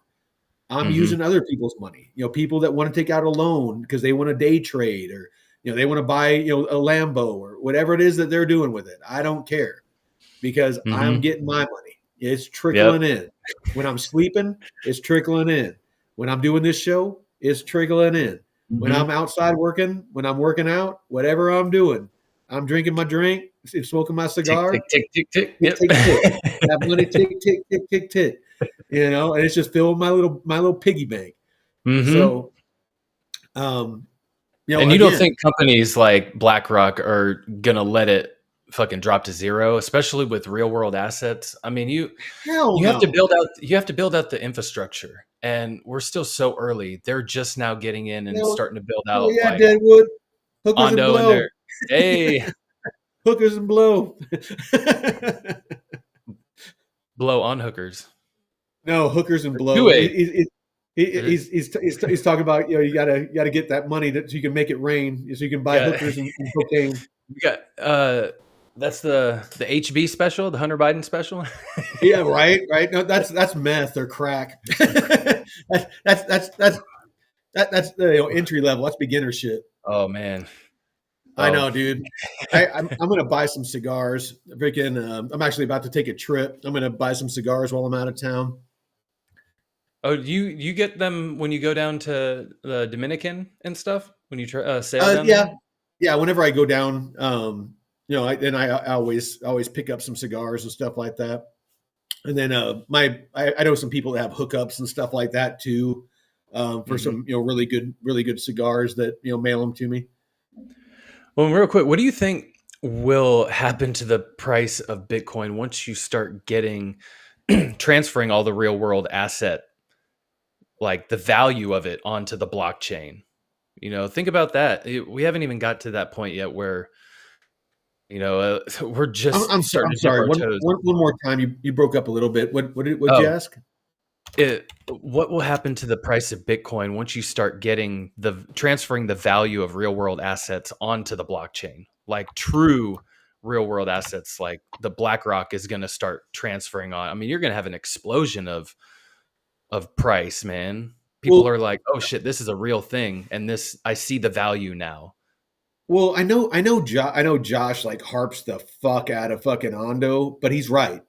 I'm Mm-hmm. using other people's money. People that want to take out a loan because they want to day trade, or they want to buy a Lambo or whatever it is that they're doing with it. I don't care, because I'm Mm-hmm. getting my money. It's Yep. trickling in. When I'm sleeping, it's trickling in. When I'm doing this show, it's trickling in. When Mm-hmm. I'm outside working, when I'm working out, whatever I'm doing, I'm drinking my drink, smoking my Tick, tick, cigar, tick, tick, tick. tick, tick, tick. Yep. That money tick, tick, tick, tick, tick. And it's just filling my little piggy bank. Mm-hmm. So, And you don't again, think companies like BlackRock are gonna let it fucking drop to zero, especially with real world assets? I mean, hell you have to no. build out the infrastructure, and we're still so early. They're just now getting in and Hell, starting to build hell out yeah, like Deadwood. Hookers and Ondo and blow. their hey Hookers and blow. blow on hookers. No, hookers and blow. Do a He's talking about you gotta get that money so you can make it rain, so you can buy yeah, hookers and cocaine. we got that's the HB special, the Hunter Biden special. Yeah, right. No, that's meth or crack. That's entry level. That's beginner shit. Oh man. I Oh know, dude. I'm gonna buy some cigars. Freaking, I'm actually about to take a trip. I'm gonna buy some cigars while I'm out of town. oh, you get them when you go down to the Dominican and stuff when you sail down there? Yeah, yeah. Whenever I go down, I always pick up some cigars and stuff like that. And then I know some people that have hookups and stuff like that too, for Mhm. some really good cigars that mail them to me. Well, real quick, what do you think will happen to the price of Bitcoin once you start getting transferring all the real world asset, like the value of it onto the blockchain? Think about that. We haven't even got to that point yet where, we're just starting I'm to dip sorry. our One, toes. one one more time. You broke up a little bit. What'd you Oh, ask? what will happen to the price of Bitcoin once you start getting transferring the value of real world assets onto the blockchain, like true real world assets, like the BlackRock is going to start transferring on. I mean, you're going to have an explosion of price, man. People Well, are like, oh shit, this is a real thing, and this I see the value now. Well, I know Josh like harps the fuck out of fucking Ondo, but he's right.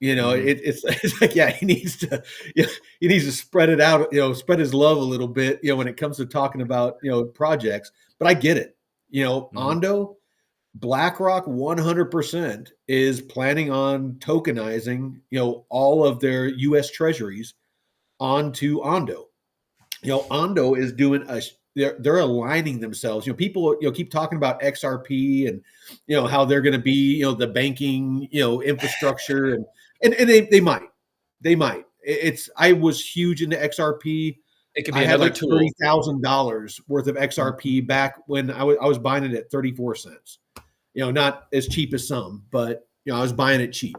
Hmm. It's like, yeah, he needs to spread it out, spread his love a little bit, when it comes to talking about projects. But I get it. Hmm. Ondo, BlackRock 100% is planning on tokenizing all of their U.S. Treasuries onto Ondo. Ondo is doing they're aligning themselves. People keep talking about XRP and how they're going to be the banking infrastructure, and they might. It's I was huge into XRP. It could be I had another like tool. $30,000 worth of XRP back when I was buying it at 34 cents. Not as cheap as some, but I was buying it cheap.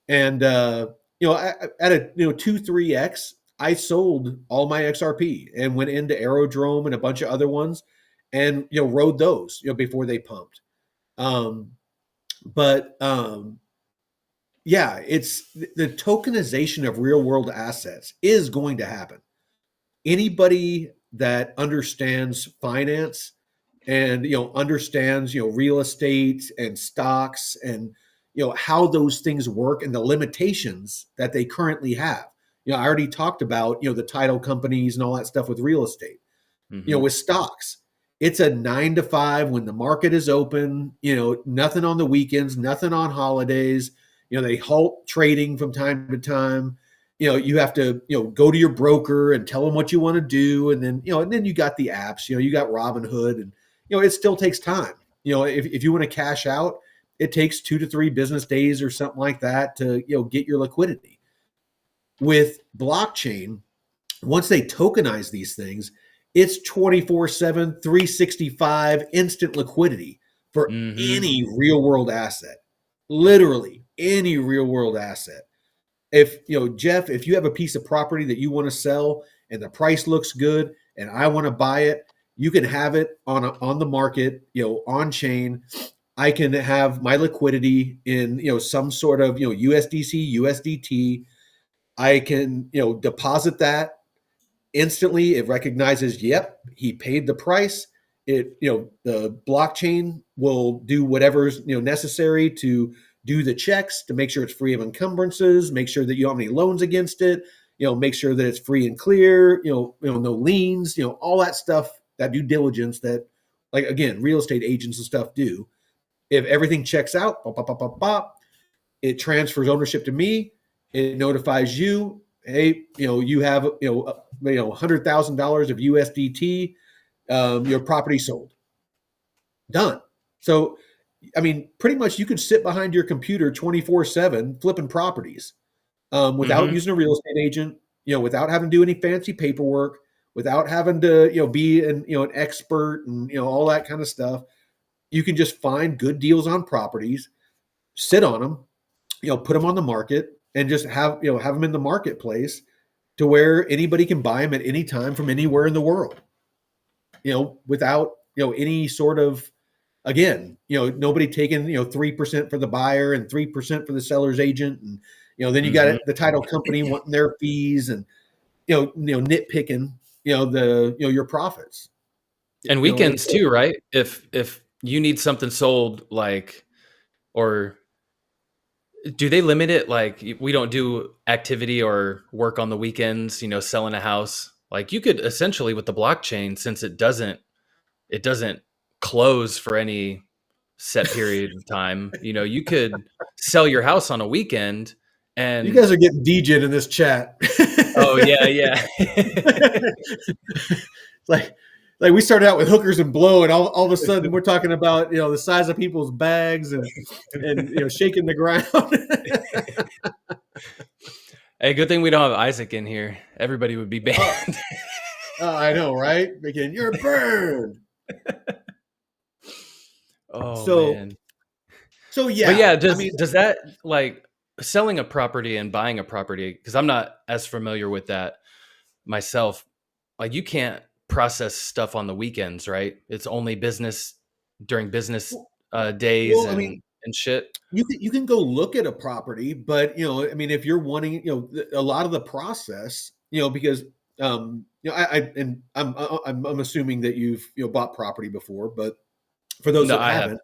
And at a 2-3x, I sold all my XRP and went into Aerodrome and a bunch of other ones, and rode those before they pumped. Um, but yeah, it's the tokenization of real world assets is going to happen. Anybody that understands finance and understands real estate and stocks and how those things work and the limitations that they currently have. I already talked about the title companies and all that stuff with real estate. Mm-hmm. With stocks, it's a 9 to 5 when the market is open, nothing on the weekends, nothing on holidays. They halt trading from time to time. You have to, go to your broker and tell them what you want to do. And then you got the apps, you got Robinhood, and, it still takes time. If you want to cash out, it takes 2 to 3 business days or something like that to, get your liquidity. With blockchain, once they tokenize these things, it's 24/7, 365 instant liquidity for Mm-hmm. any real world asset. Literally any real world asset. If, Jeff, if you have a piece of property that you want to sell and the price looks good and I want to buy it, you can have it on the market, on chain. I can have my liquidity in, some sort of, USDC, USDT. I can, deposit that instantly. It recognizes, yep, he paid the price. The blockchain will do whatever's necessary to do the checks to make sure it's free of encumbrances, make sure that you don't have any loans against it, make sure that it's free and clear, no liens, all that stuff, that due diligence that, like, again, real estate agents and stuff do. If everything checks out, pop, pop, pop, pop, pop, it transfers ownership to me. It notifies you, hey, you have $100,000 of USDT. Your property sold. Done. So, I mean, pretty much you could sit behind your computer 24/7 flipping properties, without Mm-hmm. using a real estate agent. Without having to do any fancy paperwork, without having to be an expert and all that kind of stuff. You can just find good deals on properties, sit on them, put them on the market, and just have them in the marketplace to where anybody can buy them at any time from anywhere in the world. Without any sort of, again, nobody taking 3% for the buyer and 3% for the seller's agent, and then you Mm-hmm. got the title company wanting their fees and nitpicking your profits. And It's weekends too, right? If you need something sold, like, or do they limit it? Like, we don't do activity or work on the weekends, selling a house. Like, you could essentially, with the blockchain, since it doesn't close for any set period of time, you could sell your house on a weekend. You And guys are getting DJed in this chat. oh yeah, yeah. like like we started out with hookers and blow, and all of a sudden we're talking about the size of people's bags and shaking the ground. Hey, good thing we don't have Isaac in here. Everybody would be Oh, banned. I know, right? Again, you're burned. Oh So man. But yeah, yeah, I does mean, does that, like, selling a property and buying a property, because I'm not as familiar with that myself. Like, you can't process stuff on the weekends, right? It's only business during business days well, I mean, and shit. you can go look at a property, but I mean, if you're wanting, a lot of the process, because I'm assuming that you've bought property before, but for those No, that I have. haven't,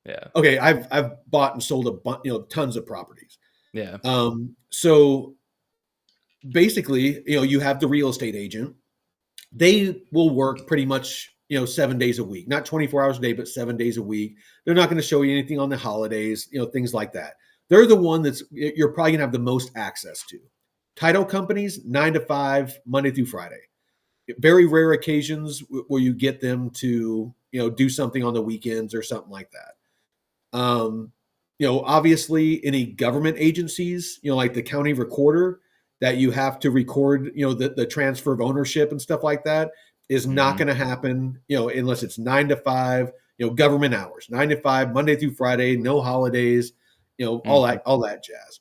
Yeah. okay, I've bought and sold tons of properties. Yeah. So basically, you have the real estate agent. They will work pretty much 7 days a week, not 24 hours a day, but 7 days a week. They're not going to show you anything on the holidays, things like that. They're the one that's you're probably gonna have the most access to. Title companies, 9 to 5, Monday through Friday. Very rare occasions where you get them to do something on the weekends or something like that. Obviously, any government agencies, like the county recorder, that you have to record, the transfer of ownership and stuff like that, is not Hmm. going to happen, unless it's 9 to 5, government hours, 9 to 5, Monday through Friday, no holidays, Hmm. all that jazz.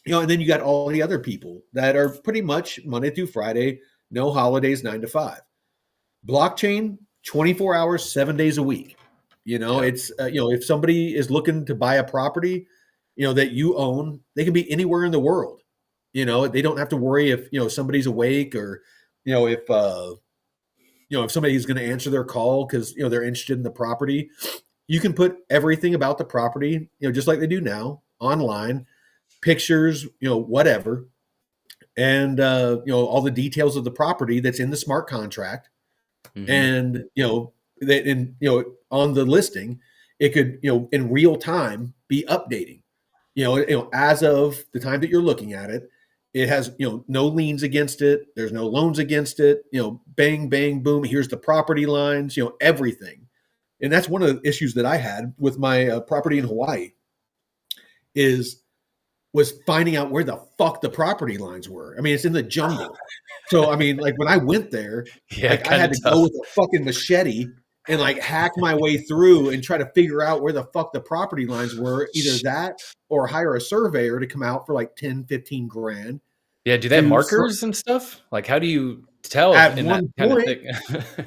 And then you got all the other people that are pretty much Monday through Friday, no holidays, 9 to 5. Blockchain, 24 hours, 7 days a week. Yeah. It's if somebody is looking to buy a property, that you own, they can be anywhere in the world. They don't have to worry if somebody's awake, or if if somebody's going to answer their call because they're interested in the property. You can put everything about the property, just like they do now, online, pictures, whatever, and all the details of the property that's in the smart contract. Hmm. And that in on the listing, it could in real time be updating. As of the time that you're looking at it, it has no liens against it. There's no loans against it. Bang bang boom. Here's the property lines. Everything. And that's one of the issues that I had with my property in Hawaii is was finding out where the fuck the property lines were. I mean, it's in the jungle. So, I mean, like when I went there, Yeah, like I kind had of to go tough. with a fucking machete and like hack my way through and try to figure out where the fuck the property lines were, either that or hire a surveyor to come out for like 10, 15 grand Yeah, do they have to markers and stuff? Like, how do you tell if at in that one kind of point.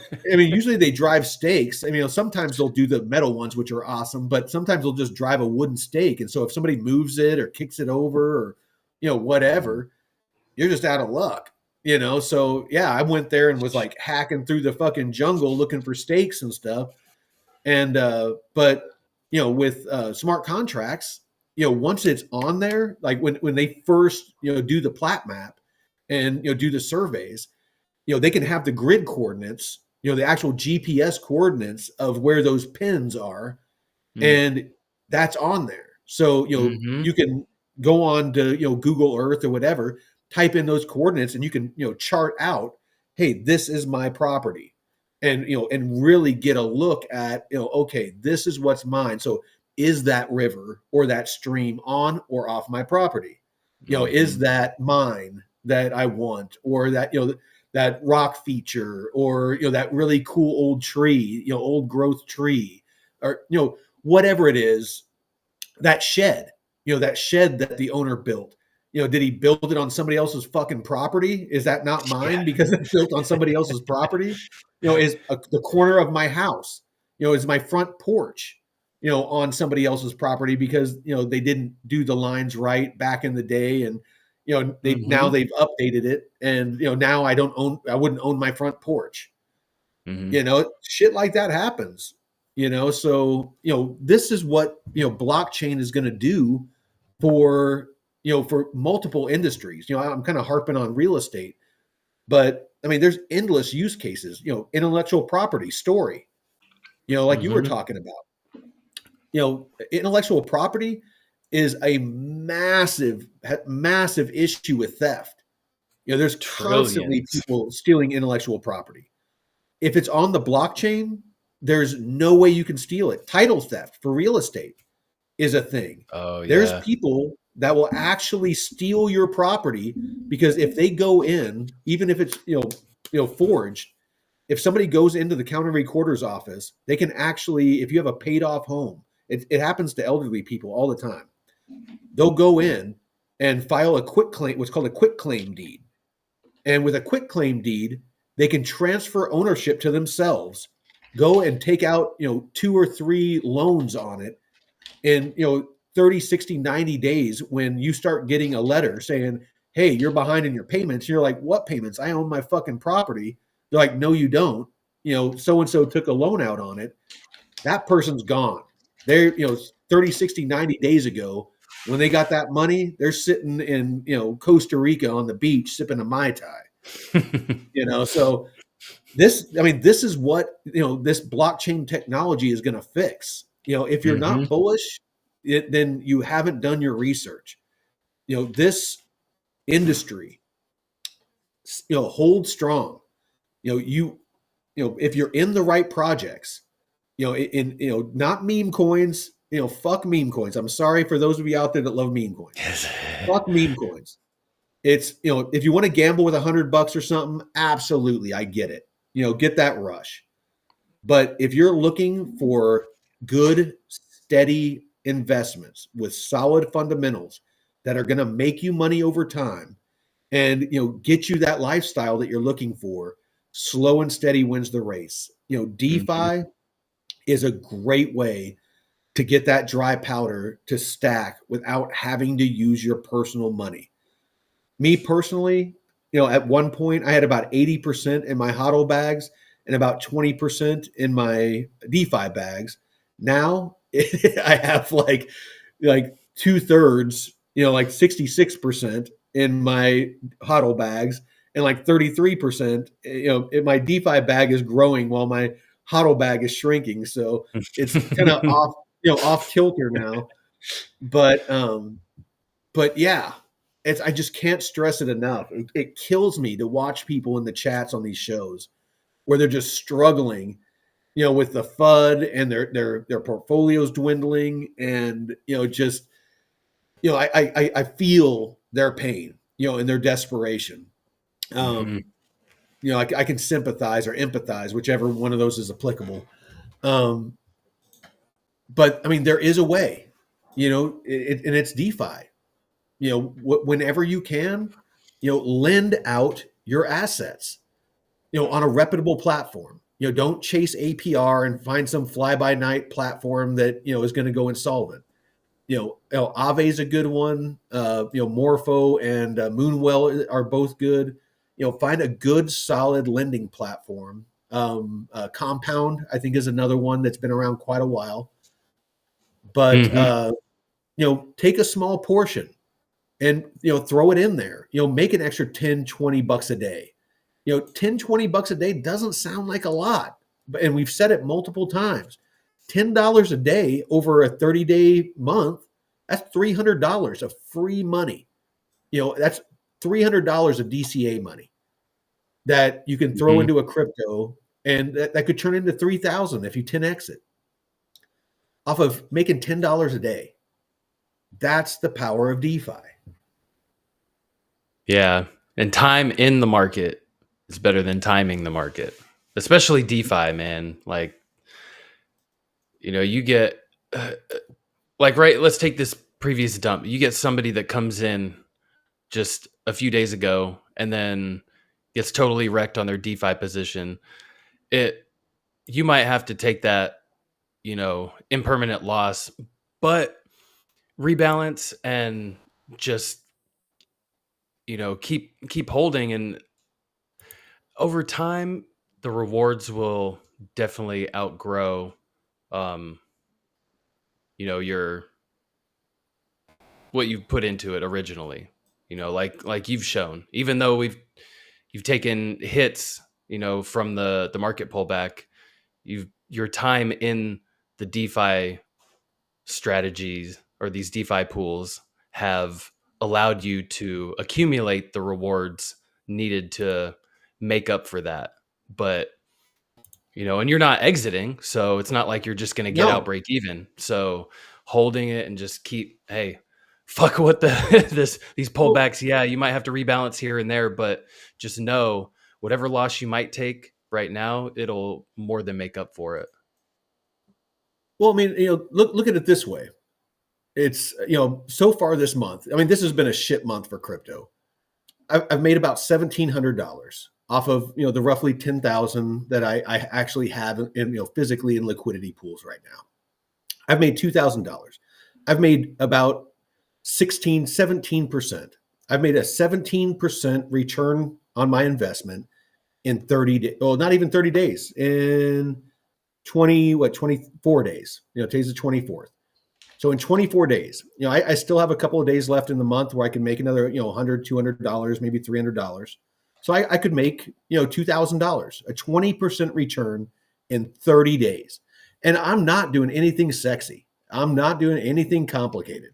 thing? I mean, usually they drive stakes. I mean, sometimes they'll do the metal ones, which are awesome, but sometimes they'll just drive a wooden stake. And so if somebody moves it or kicks it over or, whatever, you're just out of luck, So yeah, I went there and was like hacking through the fucking jungle looking for stakes and stuff. And, but, with smart contracts, once it's on there, like when they first, do the plat map and, do the surveys, they can have the grid coordinates, the actual GPS coordinates of where those pins are, Mm. and that's on there. So, Hmm. you can go on to, Google Earth or whatever, type in those coordinates and you can, chart out, hey, this is my property. And, and really get a look at, okay, this is what's mine. So is that river or that stream on or off my property? Is Hmm. that mine that I want, or that, that rock feature, or, that really cool old tree, old growth tree, or, whatever it is, that shed, that shed that the owner built. Did he build it on somebody else's fucking property? Is that not Yeah. mine because it's built on somebody else's property? Is the corner of my house, is my front porch, on somebody else's property because, they didn't do the lines right back in the day. And, now Hmm. they've updated it. And, now I wouldn't own my front porch. Hmm. Shit like that happens. So this is what blockchain is going to do for for multiple industries. I'm kind of harping on real estate, but I mean there's endless use cases. Intellectual property, story, like you were Hmm. talking about. Intellectual property is a massive issue with theft. There's constantly Trillions. people stealing intellectual property. If it's on the blockchain, there's no way you can steal it. Title theft for real estate is a thing. Oh There's yeah. people that will actually steal your property because if they go in, even if it's forged, if somebody goes into the county recorder's office, they can actually, if you have a paid off home, it happens to elderly people all the time. They'll go in and file a quick claim, what's called a quick claim deed. And with a quick claim deed, they can transfer ownership to themselves, go and take out, 2 or 3 loans on it in, 30, 60, 90 days when you start getting a letter saying, hey, you're behind in your payments. You're like, what payments? I own my fucking property. They're like, no, you don't. So and so took a loan out on it. That person's gone. They're, 30, 60, 90 days ago, when they got that money, they're sitting in, Costa Rica on the beach sipping a Mai Tai. So this is what, this blockchain technology is going to fix. If you're Hmm. not bullish, then you haven't done your research. This industry, hold strong. If you're in the right projects, not meme coins, fuck meme coins. I'm sorry for those of you out there that love meme coins. Yes. Fuck meme coins. It's, if you want to gamble with $100 or something, absolutely, I get it. Get that rush. But if you're looking for good, steady investments with solid fundamentals that are going to make you money over time and get you that lifestyle that you're looking for, slow and steady wins the race. Hmm. DeFi, is a great way to get that dry powder to stack without having to use your personal money. Me personally, at one point I had about 80% in my HODL bags and about 20% in my DeFi bags. Now I have like 2/3, like 66% in my HODL bags and like 33%, in my DeFi bag is growing while my HODL bag is shrinking. So it's kind of off kilter now. But yeah, I just can't stress it enough. It kills me to watch people in the chats on these shows where they're just struggling, with the FUD and their portfolios dwindling, and just I feel their pain, and their desperation. Mhm. I can sympathize or empathize, whichever one of those is applicable. Um, but I mean, there is a way, and it's DeFi. Whenever you can, lend out your assets, on a reputable platform. Don't chase APR and find some fly by night platform that, is going to go insolvent. Aave is a good one. Morpho and Moonwell are both good. Find a good, solid lending platform. Compound, I think, is another one that's been around quite a while. But Mhm. take a small portion and throw it in there. Make an extra 10, $20 a day. 10, $20 a day doesn't sound like a lot, and we've said it multiple times. $10 a day over a 30-day month, that's $300 of free money. That's $300 of DCA money that you can throw Mhm. into a crypto, and that could turn into 3,000 if you 10x it off of making $10 a day. That's the power of DeFi. Yeah. And time in the market is better than timing the market, especially DeFi, man. Like, you get, like, right, let's take this previous dump. You get somebody that comes in just a few days ago and then gets totally wrecked on their DeFi position. You might have to take that, impermanent loss, but rebalance and just, keep holding, and over time the rewards will definitely outgrow um your what you've put into it originally, like you've shown, even though you've taken hits, from the market pullback. Your time in the DeFi strategies or these DeFi pools have allowed you to accumulate the rewards needed to make up for that. But, and you're not exiting, so it's not like you're just going to get out No, break even. So holding it and just keep, hey, fuck what these well, pullbacks. Yeah, you might have to rebalance here and there, but just know whatever loss you might take right now, it'll more than make up for it. I mean, look at it this way. It's, so far this month, I mean, this has been a shit month for crypto. I've made about $1,700 off of, the roughly 10,000 that I actually have in, physically in liquidity pools right now. I've made $2,000. I've made about 16, 17%. I've made a 17% return on my investment in 30 days. Well, not even 30 days, in 24 days. Today's the 24th. So in 24 days, I still have a couple of days left in the month where I can make another, $100, $200, maybe $300. So I could make, $2,000, a 20% return in 30 days. And I'm not doing anything sexy. I'm not doing anything complicated.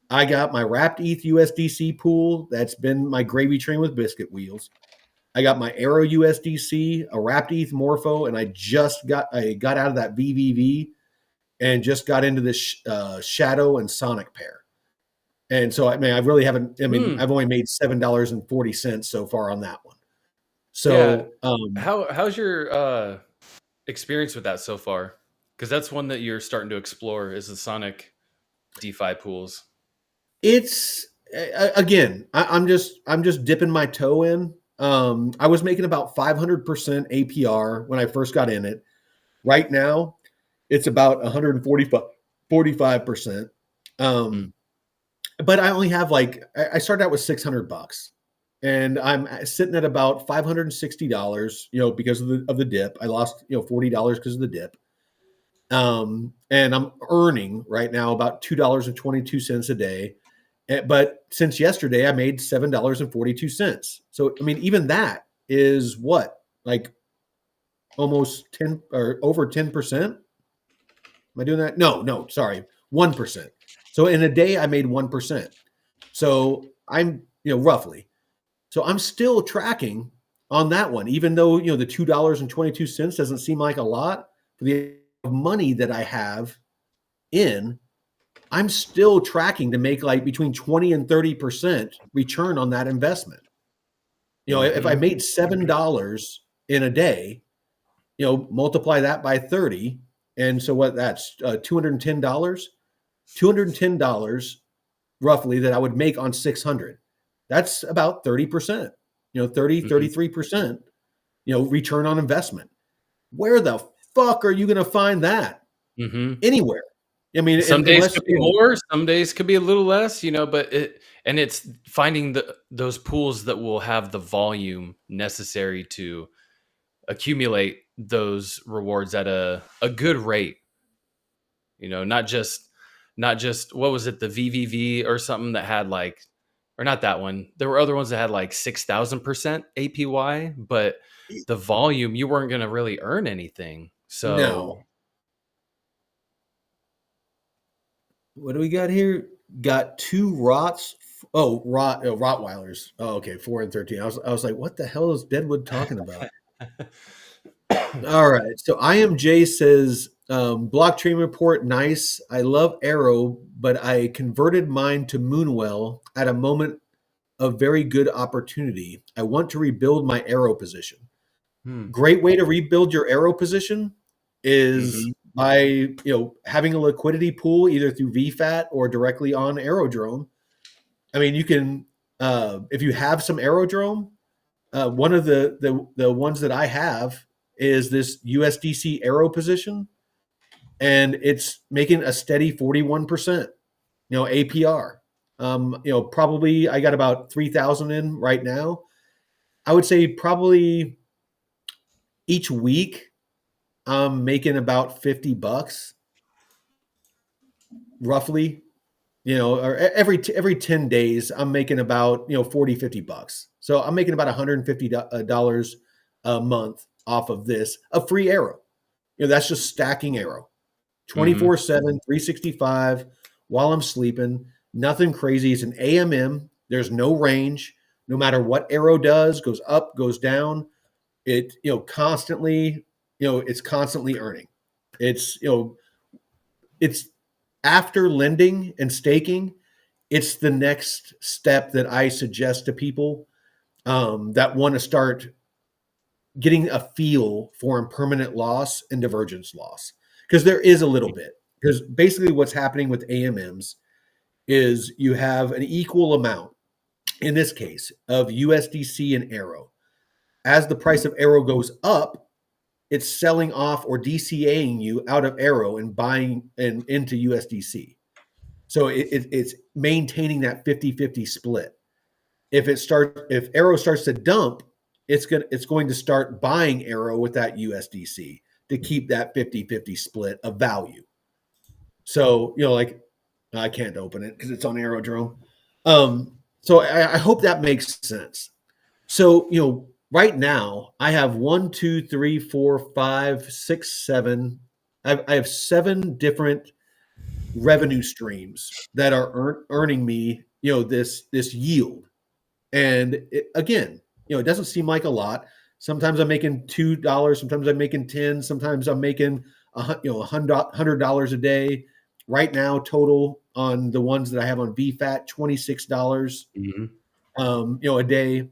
I got my wrapped ETH USDC pool. That's been my gravy train with biscuit wheels. I got my Arrow USDC, a wrapped ETH Morpho, and I got out of that VVV and just got into this Shadow and Sonic pair. And so, I mean, I really haven't, I mean, Hmm. I've only made $7.40 so far on that one. Yeah. So, How's your experience with that so far? Because that's one that you're starting to explore, is the Sonic DeFi pools. it's again, I'm just dipping my toe in. I was making about 500% APR when I first got in it. Right now, it's about 145%. Mm. But I only have like I started out with $600, and I'm sitting at about $560. Because of the dip, I lost $40 because of the dip. And I'm earning right now about $2.22 a day. But since yesterday, I made $7.42. So I mean, even that is what, like, almost 10 or over 10%. Am I doing that? No, sorry, 1%. So in a day, I made 1%. So I'm, roughly. So I'm still tracking on that one, even though, the $2.22 doesn't seem like a lot for the money that I have in. I'm still tracking to make like between 20 and 30% return on that investment. If I Mm-hmm. made $7 in a day, multiply that by 30. And so what that's $210, $210 roughly that I would make on 600. That's about 30%, 30, Mm-hmm. 33%, return on investment. Where the fuck are you going to find that? Mm-hmm. Anywhere. I mean, Some days unless, could be more, some days could be a little less, but it's finding those pools that will have the volume necessary to accumulate those rewards at a good rate. Not just what was it, the VVV or something that had like, or not that one. There were other ones that had like 6,000% APY, but the volume you weren't going to really earn anything. So, no. What do we got here? Got two rots. Rottweilers. Oh, okay, 4 and 13. I was like, what the hell is Deadwood talking about? All right. So IMJ says, blockchain report, nice. I love Arrow, but I converted mine to Moonwell at a moment of very good opportunity. I want to rebuild my Arrow position. hmm. Great way to rebuild your Arrow position is Hmm. by having a liquidity pool either through VFAT or directly on Aerodrome. I mean, you can if you have some Aerodrome. One of the ones that I have is this USDC Arrow position, and it's making a steady 41%. APR. Probably I got about 3,000 in right now. I would say probably each week I'm making about $50 roughly. Or every 10 days I'm making about 40, $50. So I'm making about $150 a month off of this, a free Arrow. That's just stacking Arrow. Hmm. 24/7, 365 while I'm sleeping. Nothing crazy. It's an AMM. There's no range. No matter what Arrow does, goes up, goes down. It constantly, it's constantly earning. It's it's after lending and staking. It's the next step that I suggest to people that want to start getting a feel for impermanent loss and divergence loss, because there is a little bit. Because basically, what's happening with AMMs is you have an equal amount, in this case, of USDC and Arrow. As the price of Arrow goes up, it's selling off or DCAing you out of Arrow and buying and into USDC. So it's maintaining that 50-50 split. If Arrow starts to dump, it's going to start buying Arrow with that USDC to keep that 50-50 split of value. So, like, I can't open it because it's on Aerodrome. So I hope that makes sense. So, right now I have 1, 2, 3, 4, 5, 6, 7. I have 7 different revenue streams that are earning me, this yield. And again, it doesn't seem like a lot. Sometimes I'm making $2, sometimes I'm making 10, sometimes I'm making $100 a day. Right now, total on the ones that I have on VFAT, $26, Hmm. a day.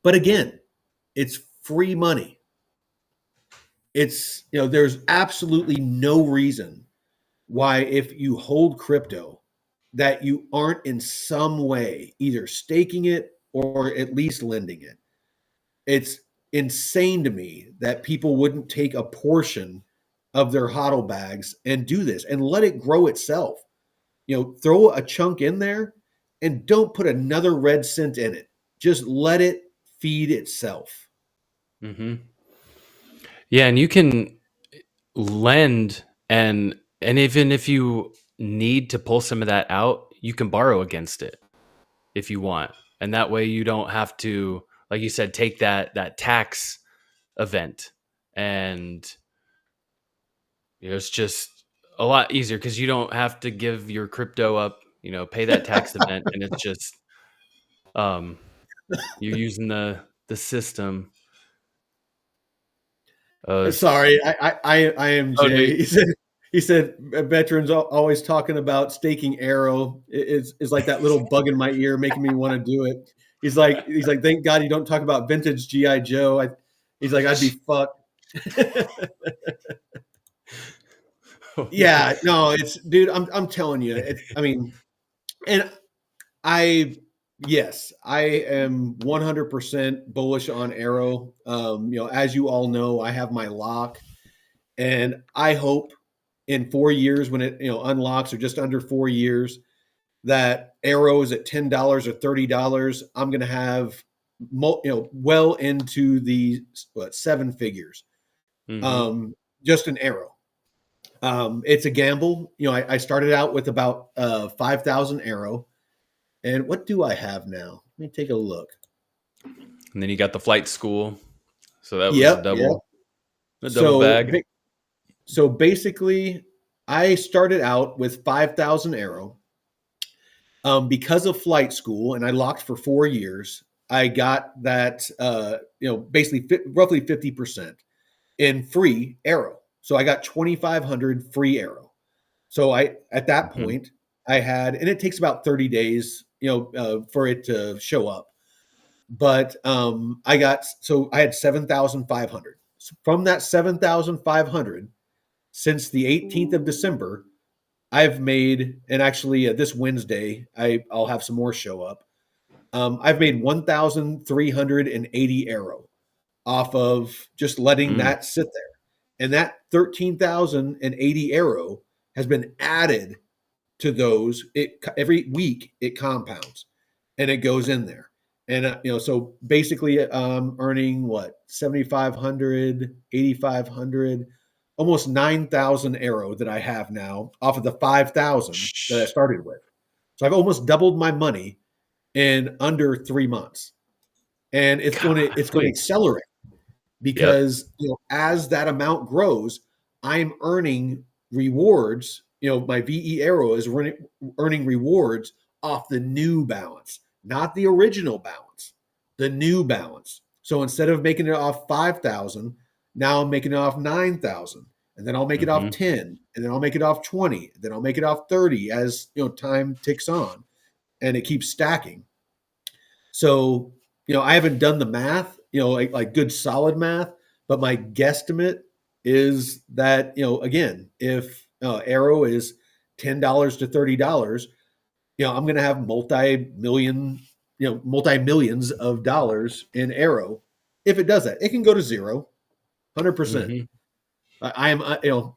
But again, it's free money. It's there's absolutely no reason why, if you hold crypto, that you aren't in some way either staking it or at least lending it. It's insane to me that people wouldn't take a portion of their HODL bags and do this and let it grow itself. Throw a chunk in there and don't put another red cent in it. Just let it feed itself. Mm-hmm. Yeah, and you can lend, and even if you need to pull some of that out, you can borrow against it if you want. And that way you don't have to, like you said, take that tax event. And it's just a lot easier because you don't have to give your crypto up, pay that tax event, and it's just um you're using the system. Sorry, I am Oh no. Jay. He said veterans always talking about staking Arrow is like that little bug in my ear making me want to do it. He's like, thank God you don't talk about vintage GI Joe. He's like, I'd be fucked. Oh, no. Yeah, no, it's dude. I'm telling you, I mean, and I yes, I am 100% bullish on Arrow. As you all know, I have my lock, and I hope in 4 years when it unlocks, or just under 4 years, that Arrow is at $10 or $30. I'm going to have well into the seven figures. Mm-hmm. Just an Arrow. It's a gamble. I started out with about 5,000 Arrow. And what do I have now? Let me take a look. And then you got the flight school, so that was Yep, yep. a double So, bag. so basically, I started out with 5,000 Arrow. Because of flight school, and I locked for 4 years. I got that, basically roughly 50% in free Arrow. So I got 2,500 free Arrow. So at that Mhm. point, I had, and it takes about 30 days, for it to show up. But I had 7,500. So from that 7,500, since the 18th of December, I've made, and actually this Wednesday, I'll have some more show up. I've made 1,380 Arrow off of just letting Mm. that sit there. And that 13,080 Arrow has been added to those. Every week it compounds and it goes in there. And so basically earning what, 7,500, 8,500, almost 9,000 Arrow that I have now off of the 5,000 that I Shh. started with. So I've almost doubled my money in under 3 months. And it's going to Golly. accelerate Yep. because as that amount grows, I'm earning rewards. My VE Arrow is earning rewards off the new balance, not the original balance, the new balance. So instead of making it off 5,000, now I'm making it off 9,000, and then I'll make it off Mm-hmm. 10, and then I'll make it off 20, then I'll make it off 30 as time ticks on, and it keeps stacking. So, I haven't done the math, like good solid math, but my guesstimate is that, again, if Arrow is $10 to $30, I'm going to have multi millions of dollars in Arrow. If it does that, it can go to zero, 100%. Mm-hmm. I am,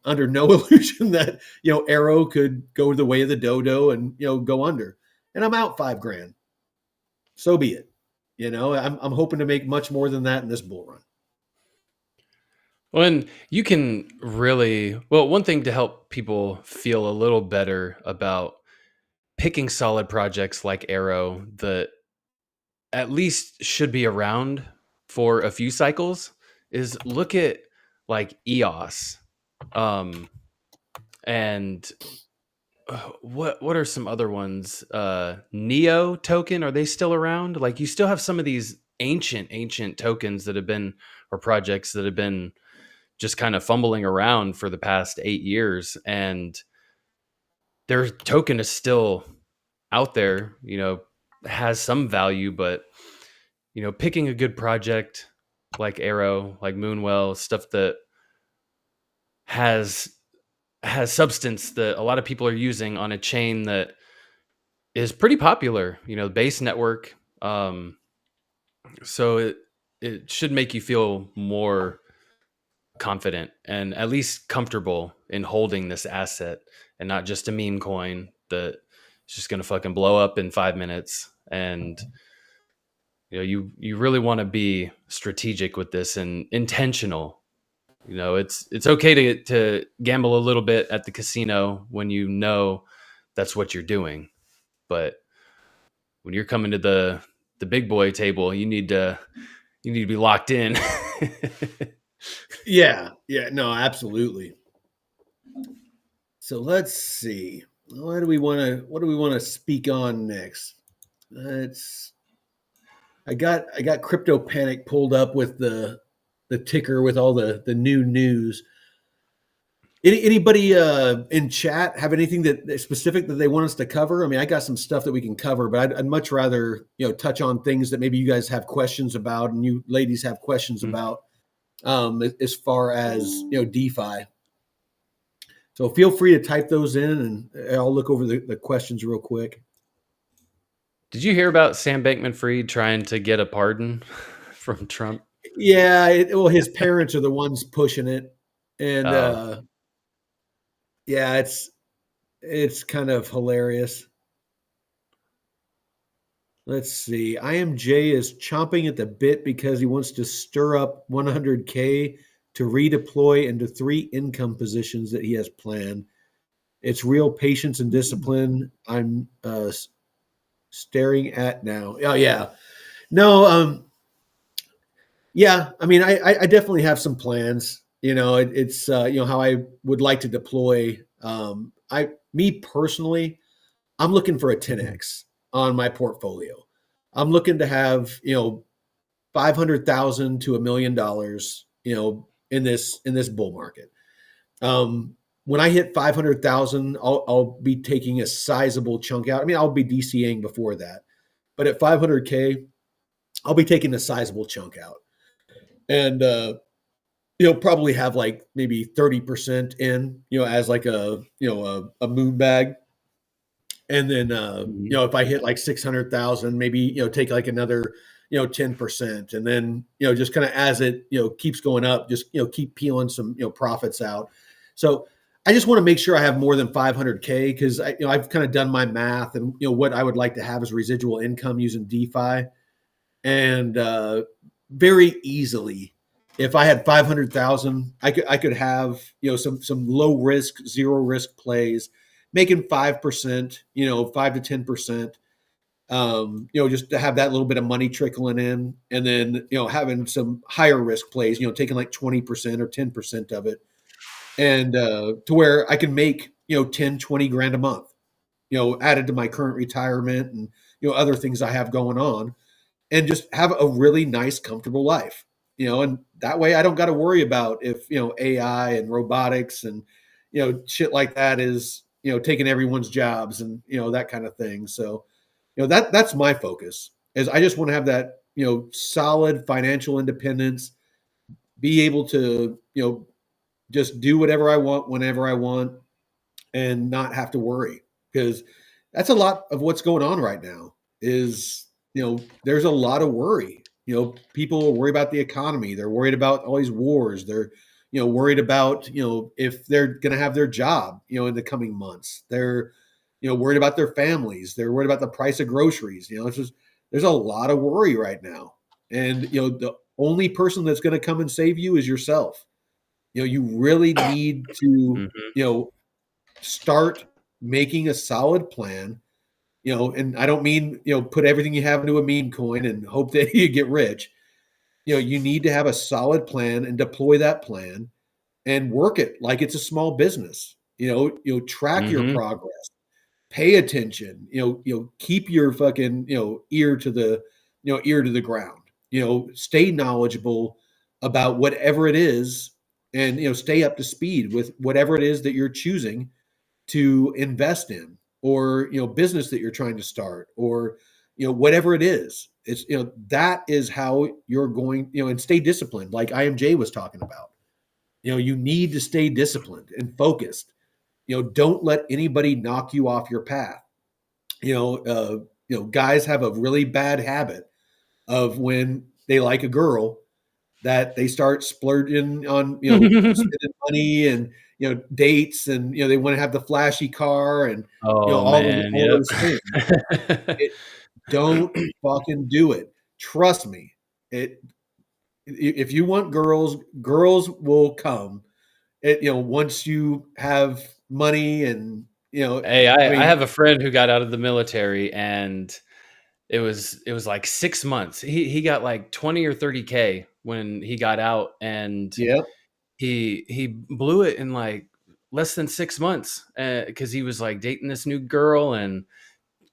under no illusion that Arrow could go the way of the dodo and go under, and I'm out 5 grand. So be it. I'm hoping to make much more than that in this bull run. Well, and you can really, well, one thing to help people feel a little better about picking solid projects like Arrow that at least should be around for a few cycles is look at like EOS. And what are some other ones? Neo token, are they still around? Like you still have some of these ancient tokens that have been, or projects that have been just kind of fumbling around for the past 8 years, and their token is still out there, has some value, but picking a good project like Arrow, like Moonwell, stuff that has substance that a lot of people are using on a chain that is pretty popular, base network. So it should make you feel more confident and at least comfortable in holding this asset and not just a meme coin that is just going to fucking blow up in 5 minutes. And you really want to be strategic with this and intentional. It's okay to gamble a little bit at the casino when you know that's what you're doing, but when you're coming to the big boy table, you need to be locked in. Yeah, yeah, no, absolutely. So let's see. What do we want to speak on next? Let's I got Crypto Panic pulled up with the ticker with all the new news. Anybody in chat have anything that specific that they want us to cover? I mean, I got some stuff that we can cover, but I'd much rather touch on things that maybe you guys have questions about and you ladies have questions about as far as DeFi. So feel free to type those in, and I'll look over the questions real quick. Did you hear about Sam Bankman-Fried trying to get a pardon from Trump? Yeah, well, his parents are the ones pushing it, and Oh, yeah, it's kind of hilarious. Let's see. IMJ is chomping at the bit because he wants to stir up 100K to redeploy into 3 income positions that he has planned. It's real patience and discipline I'm staring at now. Oh yeah, no, yeah. I mean, I definitely have some plans. It's how I would like to deploy. Me personally, I'm looking for a 10x on my portfolio. I'm looking to have 500,000 to $1 million, in this bull market. When I hit 500,000, I'll be taking a sizable chunk out. I mean, I'll be DCAing before that, but at 500K, I'll be taking a sizable chunk out, and probably have like maybe 30% in, as like a moon bag. And then, mhm. if I hit like 600,000, maybe, take like another, 10%. And then, just kind of as it, keeps going up, just, keep peeling some, profits out. So I just want to make sure I have more than 500K because I've kind of done my math and, what I would like to have is residual income using DeFi. And very easily, if I had 500,000, I could have some low risk, zero risk plays, making 5%, 5 to 10%. Just to have that little bit of money trickling in, and then having some higher risk plays, taking like 20% or 10% of it, and to where I can make 10, 20 grand a month, added to my current retirement and other things I have going on, and just have a really nice, comfortable life. And that way I don't got to worry about if, AI and robotics and, shit like that is, taking everyone's jobs and, that kind of thing. So, that's my focus is I just want to have that, solid financial independence, be able to, just do whatever I want, whenever I want, and not have to worry because that's a lot of what's going on right now is there's a lot of worry. People are worried about the economy, they're worried about all these wars, they're worried about if they're going to have their job in the coming months, they're worried about their families, they're worried about the price of groceries. It's just there's a lot of worry right now, and the only person that's going to come and save you is yourself. You really need to Mhm. start making a solid plan, and I don't mean, put everything you have into a meme coin and hope that you get rich. You need to have a solid plan and deploy that plan and work it like it's a small business. Track your Mhm. progress, pay attention, keep your fucking, ear to the ground, stay knowledgeable about whatever it is, and, stay up to speed with whatever it is that you're choosing to invest in, or business that you're trying to start, or whatever it is. It's that is how you're going, and stay disciplined like IMJ was talking about. You need to stay disciplined and focused. Don't let anybody knock you off your path. Guys have a really bad habit of when they like a girl, that they start splurging on, spending money and, dates, and, they want to have the flashy car and, Oh man, all yep. those things. It Don't fucking do it. Trust me. It If you want girls, girls will come. Once you have money and, Hey, I I mean, have a friend who got out of the military, and it was like 6 months. He got like 20 or 30K when he got out, and yeah. he blew it in like less than 6 months because he was like dating this new girl and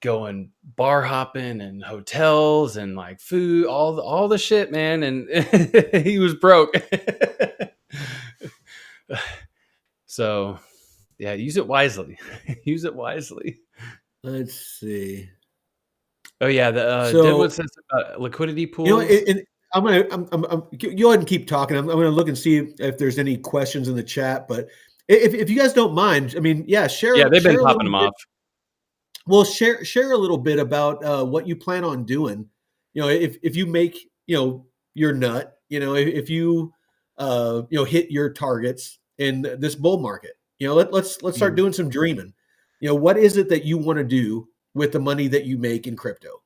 going bar hopping and hotels and like food, all the shit, man, and he was broke. So yeah, use it wisely. Use it wisely. Let's see. Oh yeah, the Deadwood So, says about liquidity pools. and I'm go ahead and keep talking. I'm gonna look and see if there's any questions in the chat. But if you guys don't mind, I mean, yeah, Yeah, they've been share a popping little them bit. off. Well, share a little bit about what you plan on doing. If you make, your nut, if you hit your targets in this bull market, let's start Mhm. doing some dreaming. What is it that you want to do with the money that you make in crypto?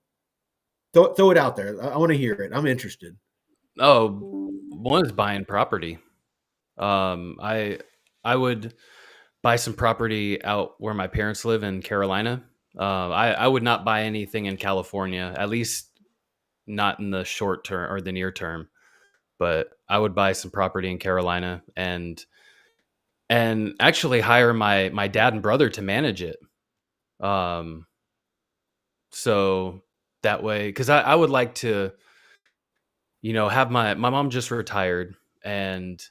Throw it out there. I want to hear it. I'm interested. Oh, one is buying property. I would buy some property out where my parents live in Carolina. I would not buy anything in California, at least not in the short term or the near term. But I would buy some property in Carolina and actually hire my dad and brother to manage it. Um, so that way, because I would like to, have my mom just retired, and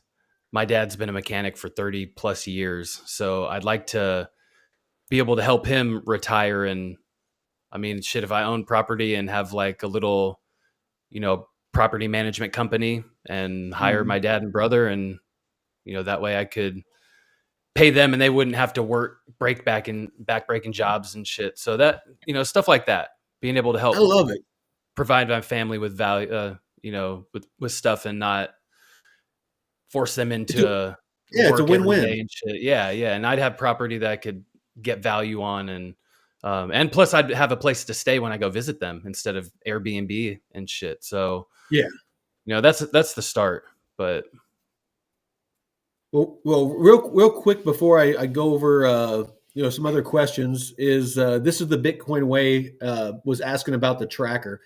my dad's been a mechanic for 30 plus years. So I'd like to be able to help him retire. And I mean, shit, if I own property and have like a little, property management company and hire my Mhm. dad and brother, and, that way I could pay them and they wouldn't have to work back breaking jobs and shit. So that, stuff like that, being able to I help love it. provide my family with value, with stuff and not force them It's a into It's a work every win-win. day and shit. Yeah, yeah, and I'd have property that I could get value on, and plus I'd have a place to stay when I go visit them instead of Airbnb and shit. So Yeah. that's the start. But Well, real quick before I go over some other questions, is this is the Bitcoin way was asking about the tracker.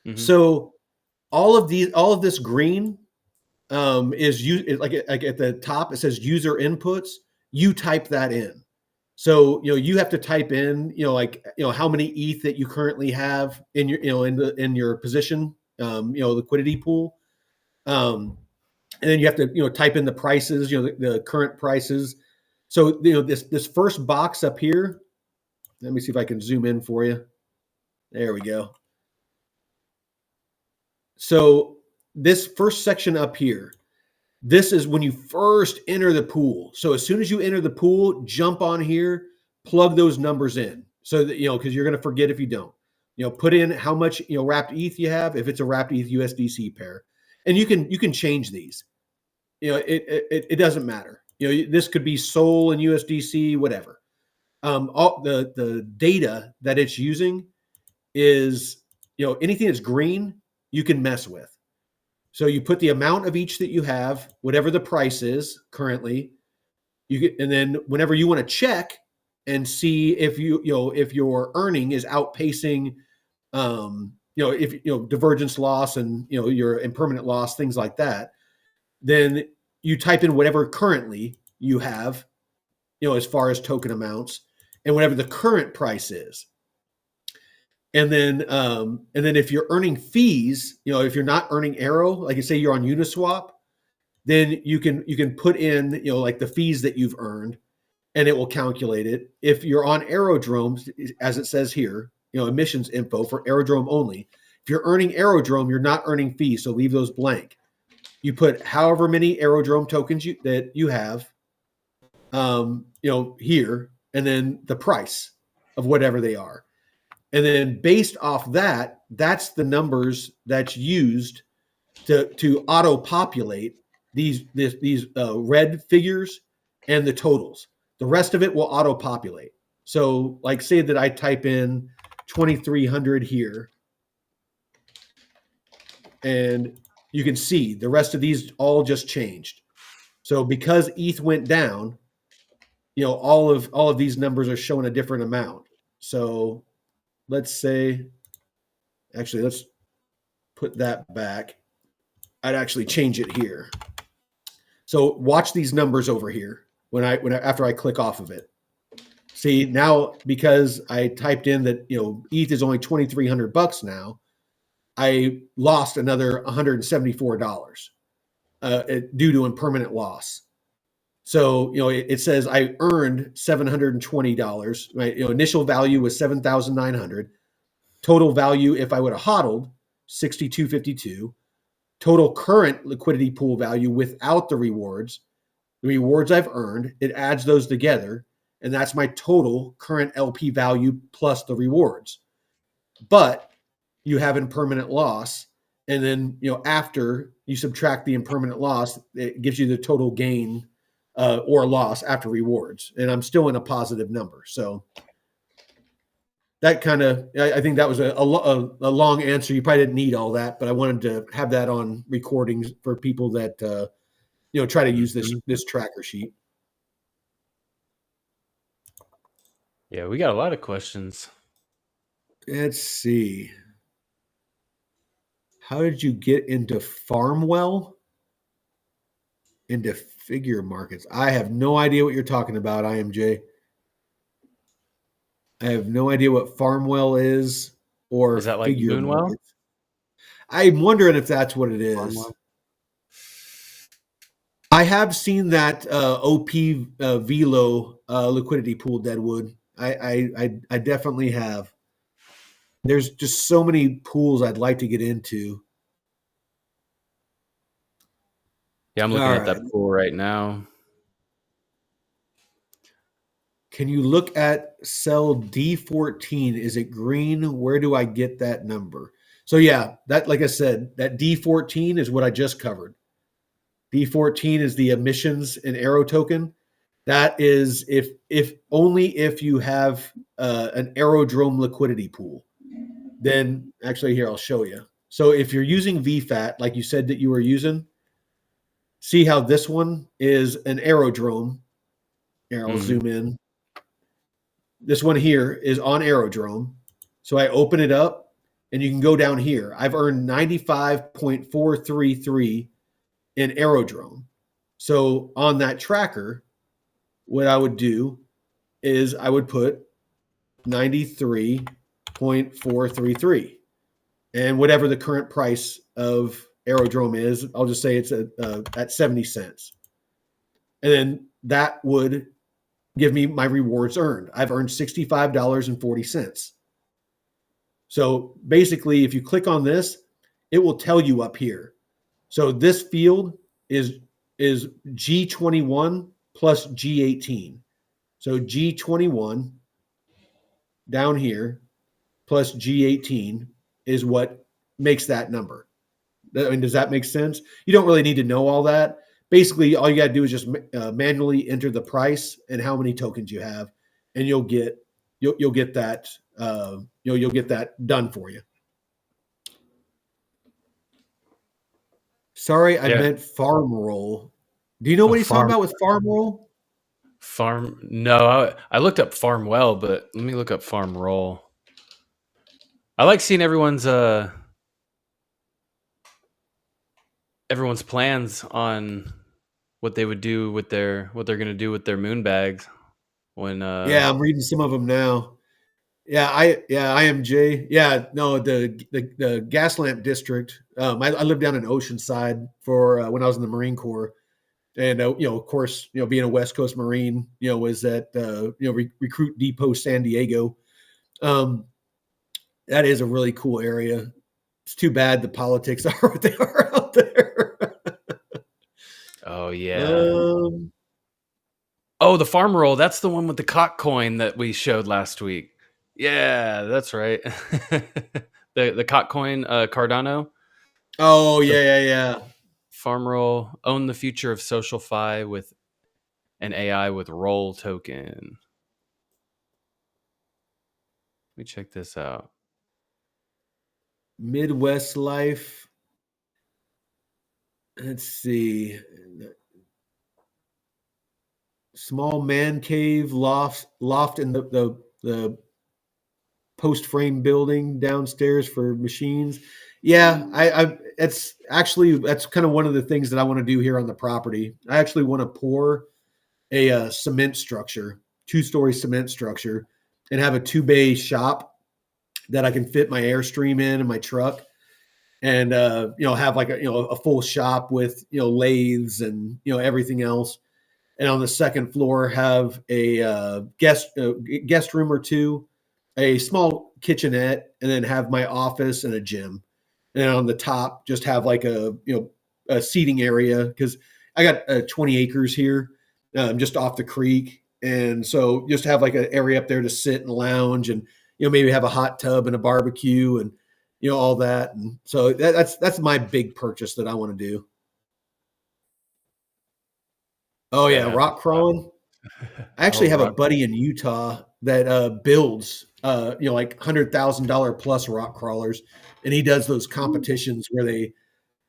mhm. So all of this green is you like at the top it says user inputs. You type that in. So you have to type in like how many ETH that you currently have in your in your position liquidity pool. Um, and then you have to type in the prices, the current prices. So this first box up here. Let me see if I can zoom in for you. There we go. So this first section up here, this is when you first enter the pool. So as soon as you enter the pool, jump on here, plug those numbers in. So that because you're going to forget if you don't. Put in how much wrapped ETH you have if it's a wrapped ETH USDC pair, and you can change these. It doesn't matter. This could be Sol and USDC, whatever. All the data that it's using is anything that's green you can mess with. So you put the amount of each that you have, whatever the price is currently. And then whenever you want to check and see if if your earning is outpacing, if divergence loss and your impermanent loss, things like that, then you type in whatever currently you have, as far as token amounts, and whatever the current price is. And then if you're earning fees, if you're not earning Arrow, like you say you're on Uniswap, then you can put in like the fees that you've earned, and it will calculate it. If you're on Aerodrome, as it says here, emissions info for Aerodrome only. If you're earning Aerodrome, you're not earning fees, so leave those blank. You put however many Aerodrome tokens that you have, here, and then the price of whatever they are. And then based off that, that's the numbers that's used to auto populate these red figures and the totals. The rest of it will auto populate. So, like, say that I type in 2,300 here, and you can see the rest of these all just changed. So, because ETH went down, all of these numbers are showing a different amount. So, let's say, actually, let's put that back. I'd actually change it here. So watch these numbers over here after I click off of it. See, now because I typed in that ETH is only $2,300 now, I lost another $174 due to impermanent loss. So it says I earned $720. My initial value was $7,900. Total value if I would have hodled $6,252. Total current liquidity pool value without the rewards I've earned, it adds those together, and that's my total current LP value plus the rewards. But you have impermanent loss, and then after you subtract the impermanent loss, it gives you the total gain or loss after rewards, and I'm still in a positive number. So that kind of, I think that was a long answer. You probably didn't need all that, but I wanted to have that on recordings for people that try to use this tracker sheet. Yeah, we got a lot of questions. Let's see. How did you get into Farmwell? Into figure markets? I have no idea what you're talking about, IMJ. I have no idea what Farmwell is or Is that like figure Moonwell? markets. I'm wondering if that's what it is. Farmwell? I have seen that OP Velo liquidity pool, Deadwood. I definitely have. There's just so many pools I'd like to get into. Yeah, I'm looking at that pool right now. Can you look at cell D14? Is it green? Where do I get that number? So yeah, that, like I said, that D14 is what I just covered. D14 is the emissions and arrow token. That is if only if you have an aerodrome liquidity pool. Then actually here I'll show you. So if you're using VFAT like you said that you were using, see how this one is an aerodrome. Here I'll zoom in. This one here is on Aerodrome. So I open it up and you can go down here. I've earned 95.433 in Aerodrome. So on that tracker, what I would do is I would put 93.433 and whatever the current price of Aerodrome is, I'll just say it's at 70 cents. And then that would give me my rewards earned. I've earned $65.40. So basically, if you click on this, it will tell you up here. So this field is G21 plus G18. So G21 down here plus G18 is what makes that number. I mean, does that make sense? You don't really need to know all that. Basically, all you got to do is just manually enter the price and how many tokens you have, and you'll get that you'll get that done for you. Sorry, I meant farm roll. Do you know what he's talking about with farm roll? No, I looked up Farmwell, but let me look up farm roll. I like seeing everyone's plans on what they would do with what they're gonna do with their moon bags when yeah, I'm reading some of them now. IMJ. Yeah, no, the gas lamp district. I lived down in Oceanside for when I was in the Marine Corps, and of course, being a West Coast Marine, was at Recruit Depot San Diego. That is a really cool area. It's too bad the politics are what they are out there. Oh yeah. The farm roll. That's the one with the cock coin that we showed last week. Yeah, that's right. the cock coin Cardano. Oh So yeah, yeah, yeah. farm roll, own the future of social fi with an AI with roll token. Let me check this out. Midwest life. Let's see. Small man cave loft in the post frame building downstairs for machines. Yeah, I it's actually that's kind of one of the things that I want to do here on the property. I actually want to pour a cement structure, 2-story cement structure, and have a 2-bay shop that I can fit my Airstream in and my truck, and have like a full shop with lathes and everything else, and on the second floor have a guest room or two, a small kitchenette, and then have my office and a gym. And then on the top, just have like a seating area because I got 20 acres here, just off the creek, and so just have like an area up there to sit and lounge, and maybe have a hot tub and a barbecue and all that. And so that's my big purchase that I want to do. Oh yeah, Yeah. rock crawling. I Oh, actually have a rock. buddy in Utah that builds, like $100,000 plus rock crawlers, and he does those competitions where they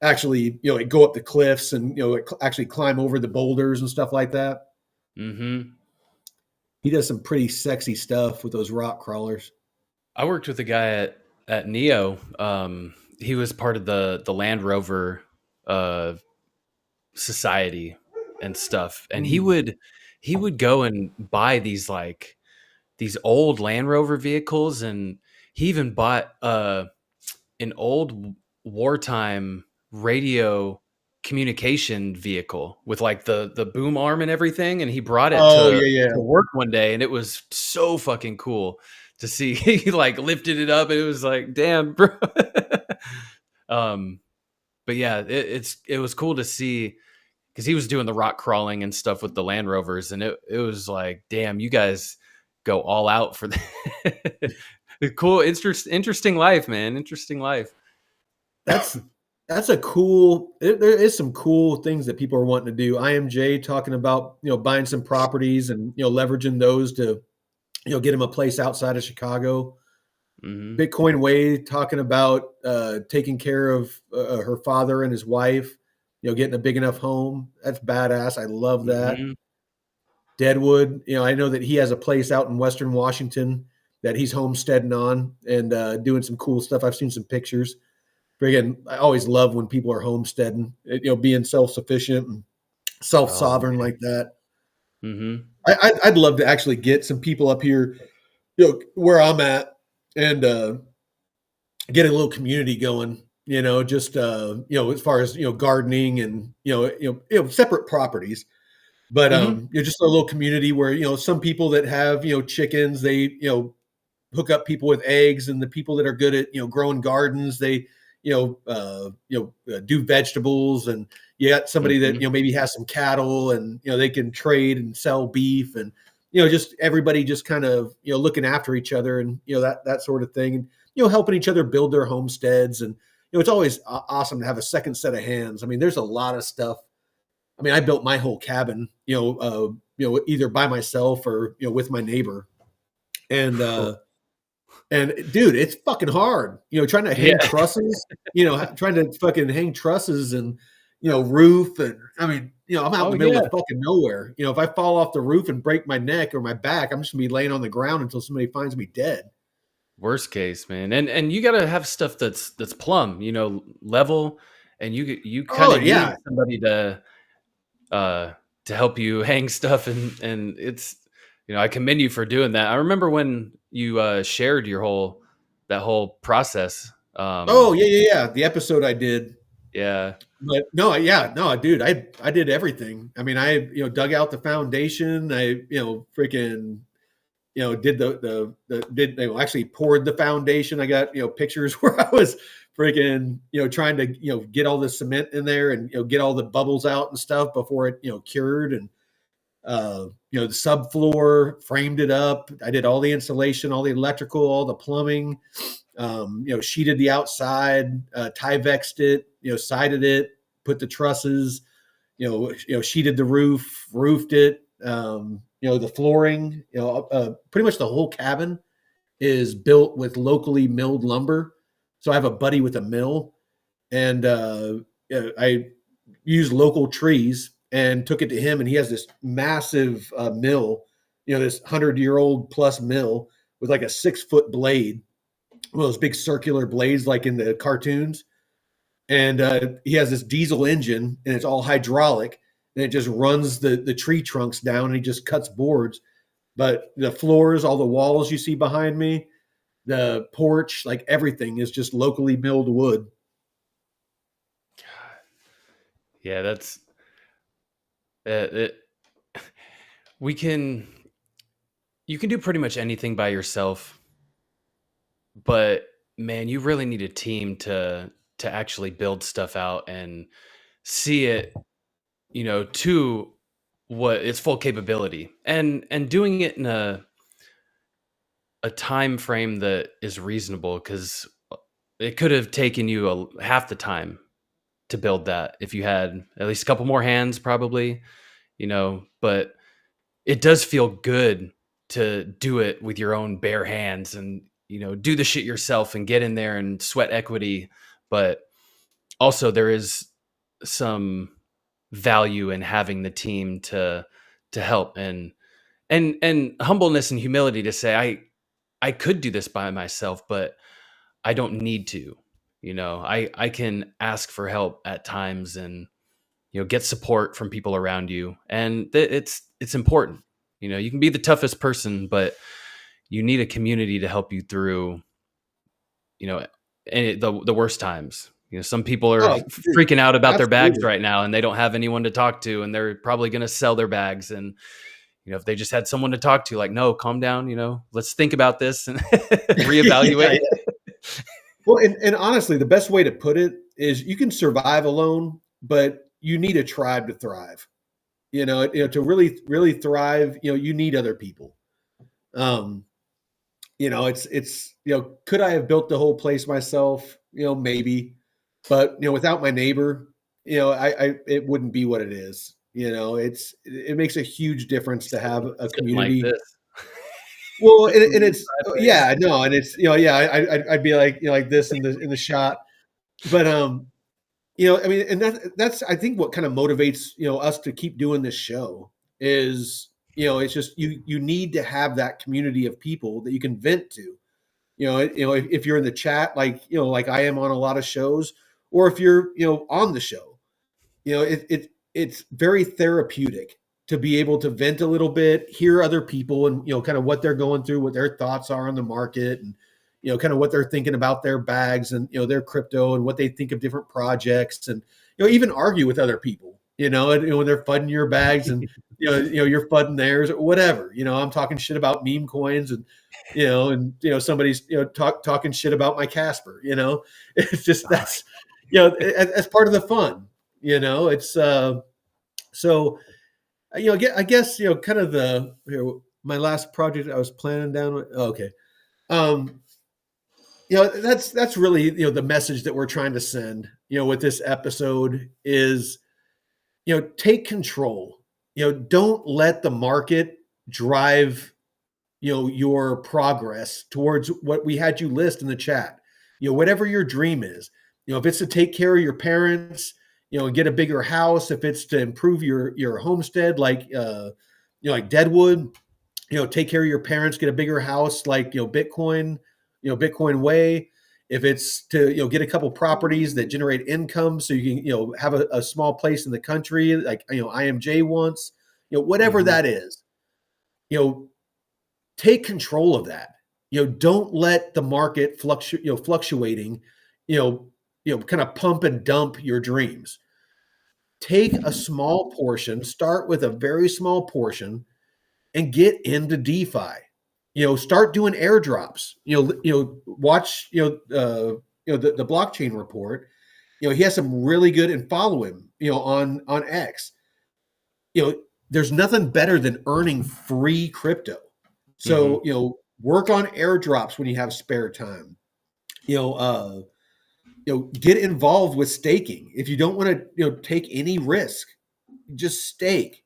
actually, like go up the cliffs and like actually climb over the boulders and stuff like that. Mm-hmm. He does some pretty sexy stuff with those rock crawlers. I worked with a guy at Neo. He was part of the Land Rover uh, society and stuff, and Mm. he would go and buy these like these old Land Rover vehicles, and he even bought an old wartime radio communication vehicle with like the boom arm and everything, and he brought it Oh yeah, to yeah. work one day, and it was so fucking cool to see. He like lifted it up, and it was like, damn, bro. um, but yeah, it was cool to see because he was doing the rock crawling and stuff with the Land Rovers, and it was like, damn, you guys go all out for that. Cool, interesting life, man. Interesting life. That's that's a cool. There is some cool things that people are wanting to do. IMJ talking about buying some properties and leveraging those to get him a place outside of Chicago. Hmm. Bitcoin Way talking about taking care of her father and his wife, getting a big enough home. That's badass. I love that. Hmm. Deadwood, I know that he has a place out in Western Washington that he's homesteading on and doing some cool stuff. I've seen some pictures. But again, I always love when people are homesteading, being self sufficient and self Oh sovereign like that. man. I'd love to actually get some people up here, where I'm at, and get a little community going. Just as far as gardening and separate properties, but Hmm. Hmm. just a little community where some people that have chickens, they hook up people with eggs, and the people that are good at growing gardens, they do vegetables, and you got somebody that Hmm. maybe has some cattle, and they can trade and sell beef, and just everybody just kind of looking after each other, and that sort of thing, and helping each other build their homesteads. And it's always awesome to have a second set of hands. I mean, there's a lot of stuff. I mean, I built my whole cabin, either by myself or with my neighbor, and dude, it's fucking hard, trying to Yeah. hang trusses, trying to fucking hang trusses and, roof. And I mean, I'm out in Oh the middle yeah. of fucking nowhere. If I fall off the roof and break my neck or my back, I'm just gonna be laying on the ground until somebody finds me dead. Worst case, man. And you got to have stuff that's plumb, level, and you kind Oh of need yeah. somebody uh to help you hang stuff, and it's I commend you for doing that. I remember when you shared your whole that whole process. Oh yeah, yeah, yeah. The episode I did. Yeah. But no, yeah, no, dude, I did everything. I mean, I dug out the foundation. I freaking did did they actually poured the foundation. I got pictures where I was freaking trying to get all the cement in there and get all the bubbles out and stuff before it cured. And the subfloor, framed it up. I did all the insulation, all the electrical, all the plumbing. Sheeted the outside, Tyvexed it, sided it, put the trusses, sheeted the roof, roofed it. The flooring, pretty much the whole cabin is built with locally milled lumber. So I have a buddy with a mill, and I used local trees and took it to him, and he has this massive mill, this 100-year-old plus mill with like a 6-foot blade, one of those big circular blades like in the cartoons. And he has this diesel engine, and it's all hydraulic, and it just runs the tree trunks down, and he just cuts boards. But the floors, all the walls you see behind me, the porch, like everything is just locally milled wood. Yeah, that's it. We can, you can do pretty much anything by yourself, but man, you really need a team to actually build stuff out and see it, to what its full capability, and doing it in a time frame that is reasonable, because it could have taken you half the time to build that if you had at least a couple more hands, probably, but it does feel good to do it with your own bare hands and, do the shit yourself and get in there and sweat equity. But also there is some value in having the team to help, and humbleness and humility to say, I could do this by myself, but I don't need to. I can ask for help at times, and get support from people around you, and it's important. You can be the toughest person, but you need a community to help you through the worst times. Some people are Oh, freaking out about their bags absolutely. right now, and they don't have anyone to talk to, and they're probably going to sell their bags. And if they just had someone to talk to, like, no, calm down, let's think about this and Yeah, reevaluate. yeah. Well, and honestly, the best way to put it is you can survive alone, but you need a tribe to thrive. To really thrive, you need other people. Um, could I have built the whole place myself? Maybe, but without my neighbor, I it wouldn't be what it is. It makes a huge difference to have a Sitting like community. this. Well, and it's Sideways. yeah, no, and it's yeah, I'd be like like this in the shot, but I mean, and that's I think what kind of motivates us to keep doing this show is it's just you need to have that community of people that you can vent to. If you're in the chat, like like I am on a lot of shows, or if you're on the show, it's very therapeutic to be able to vent a little bit, hear other people, and kind of what they're going through, what their thoughts are on the market, and kind of what they're thinking about their bags and their crypto and what they think of different projects, and even argue with other people. When they're fudding your bags and you're fudding theirs or whatever. I'm talking shit about meme coins and somebody's talking shit about my Casper. It's just that's as part of the fun. It's so I guess kind of my last project I was planning down. Okay. Um, that's really the message that we're trying to send with this episode is take control. Don't let the market drive your progress towards what we had you list in the chat. Whatever your dream is, if it's to take care of your parents, get a bigger house, if it's to improve your homestead, like like Deadwood, take care of your parents, get a bigger house, like Bitcoin, Bitcoin Way. If it's to get a couple properties that generate income, so you can have a small place in the country, like IMJ wants, whatever Mhm. that is, take control of that. Don't let the market fluctuating, kind of pump and dump your dreams. Take a small portion, start with a very small portion, and get into DeFi. Start doing airdrops. Watch the blockchain report. He has some really good, and follow him. On X. There's nothing better than earning free crypto. Mhm. So work on airdrops when you have spare time. You know, get involved with staking. If you don't want to, take any risk, just stake.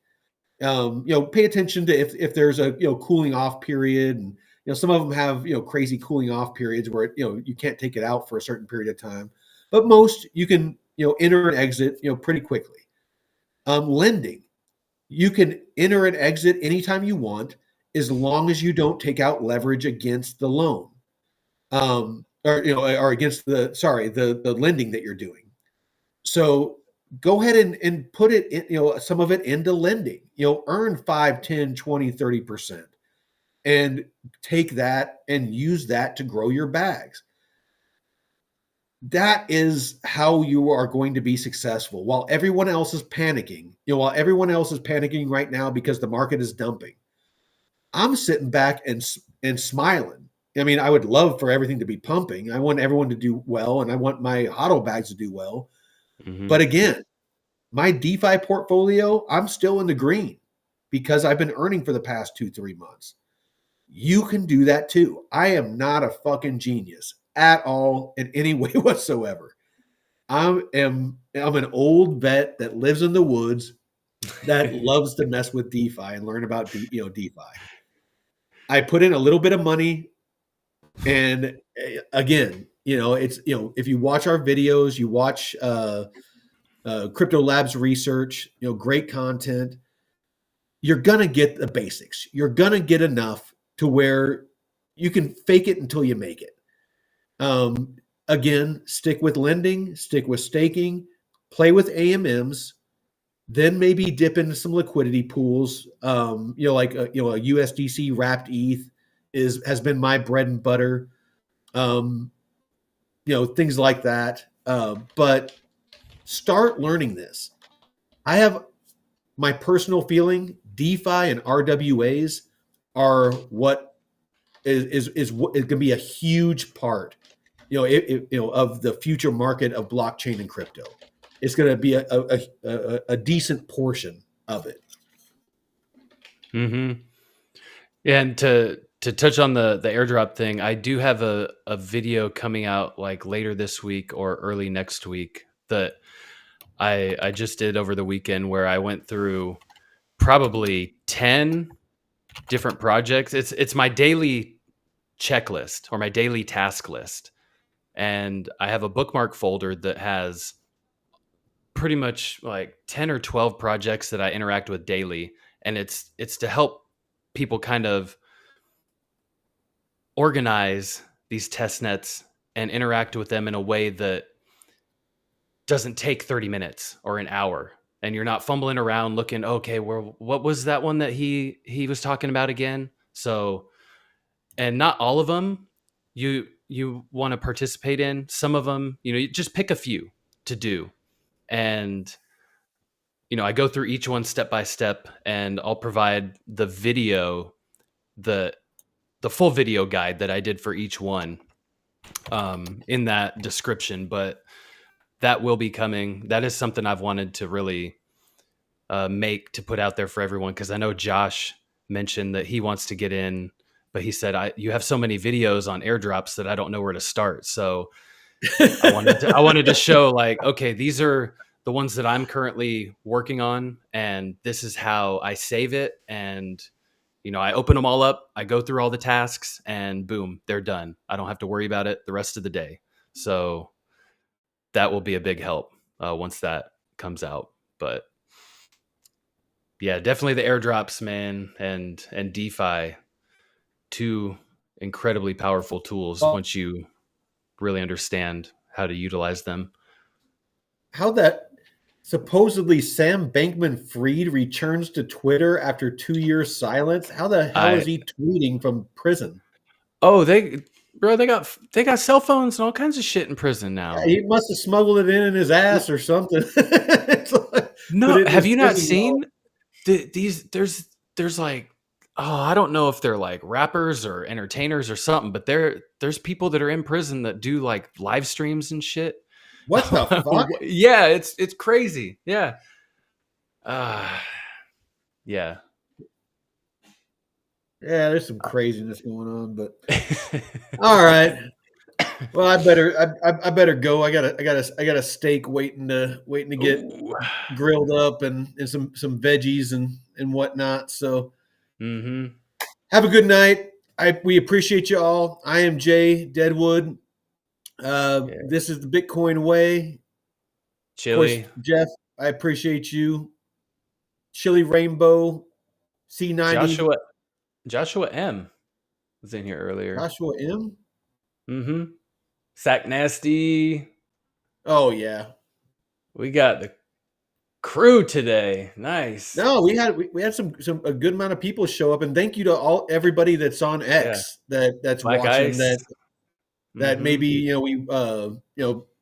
Pay attention to if there's a cooling off period, and some of them have crazy cooling off periods where you can't take it out for a certain period of time, but most you can enter and exit pretty quickly. Lending, you can enter and exit anytime you want as long as you don't take out leverage against the loan, or against the lending that you're doing. So go ahead and put it in, some of it into lending, earn 5, 10, 20, 30%, and take that and use that to grow your bags. That is how you are going to be successful while everyone else is panicking. While everyone else is panicking right now because the market is dumping, I'm sitting back and smiling. I mean, I would love for everything to be pumping. I want everyone to do well, and I want my HODL bags to do well. Mm-hmm. But again, my DeFi portfolio, I'm still in the green because I've been earning for the past 2-3 months. You can do that too. I am not a fucking genius at all in any way whatsoever. I'm an old vet that lives in the woods that loves to mess with DeFi and learn about DeFi. I put in a little bit of money, and again, it's if you watch our videos, you watch Crypto Labs research, great content. You're gonna get the basics. You're gonna get enough to where you can fake it until you make it. Again, stick with lending, stick with staking, play with AMMs, then maybe dip into some liquidity pools. Like a USDC wrapped ETH has been my bread and butter. Things like that. But start learning this. I have my personal feeling DeFi and RWAs are what is going to be a huge part, of the future market of blockchain and crypto. It's going to be a decent portion of it. Mm-hmm. And to touch on the airdrop thing, I do have a video coming out like later this week or early next week that I just did over the weekend, where I went through probably 10 different projects. It's my daily checklist or my daily task list. And I have a bookmark folder that has pretty much like 10 or 12 projects that I interact with daily. And it's to help people kind of organize these test nets and interact with them in a way that doesn't take 30 minutes or an hour, and you're not fumbling around looking, okay, well, what was that one that he was talking about again? So, and not all of them you want to participate in. Some of them, you just pick a few to do. And I go through each one step by step, and I'll provide the video, the full video guide that I did for each one, in that description. But that will be coming. That is something I've wanted to really make to put out there for everyone, because I know Josh mentioned that he wants to get in, but he said, you have so many videos on airdrops that I don't know where to start. So I wanted to show, like, okay, these are the ones that I'm currently working on, and this is how I save it. And I open them all up, I go through all the tasks, and boom, they're done. I don't have to worry about it the rest of the day. So that will be a big help once that comes out. But yeah, definitely the airdrops, man, and DeFi, two incredibly powerful tools once you really understand how to utilize them. How that supposedly Sam Bankman-Fried returns to Twitter after 2 years silence. How the hell is he tweeting from prison? Oh, they got cell phones and all kinds of shit in prison now. Yeah, he must have smuggled it in his ass or something. No, have you not seen these? There's like, oh, I don't know if they're like rappers or entertainers or something, but there's people that are in prison that do like live streams and shit. What the fuck? Yeah, it's crazy. Yeah. Yeah. Yeah, there's some craziness going on, but all right. Well, I better go. I got a steak waiting to get Ooh. grilled up and some veggies and whatnot. So Mm-hmm. have a good night. We appreciate you all. I am Jay Deadwood. Yeah. This is the Bitcoin way. Of course, Chili. Jeff, I appreciate you. Chili Rainbow, C90, Joshua Joshua M was in here earlier. Joshua M. Mm-hmm. Sack Nasty. Oh yeah. We got the crew today. Nice. No, we had some a good amount of people show up, and thank you to everybody that's on Yeah. X that's Black watching Ice. that Mm-hmm. maybe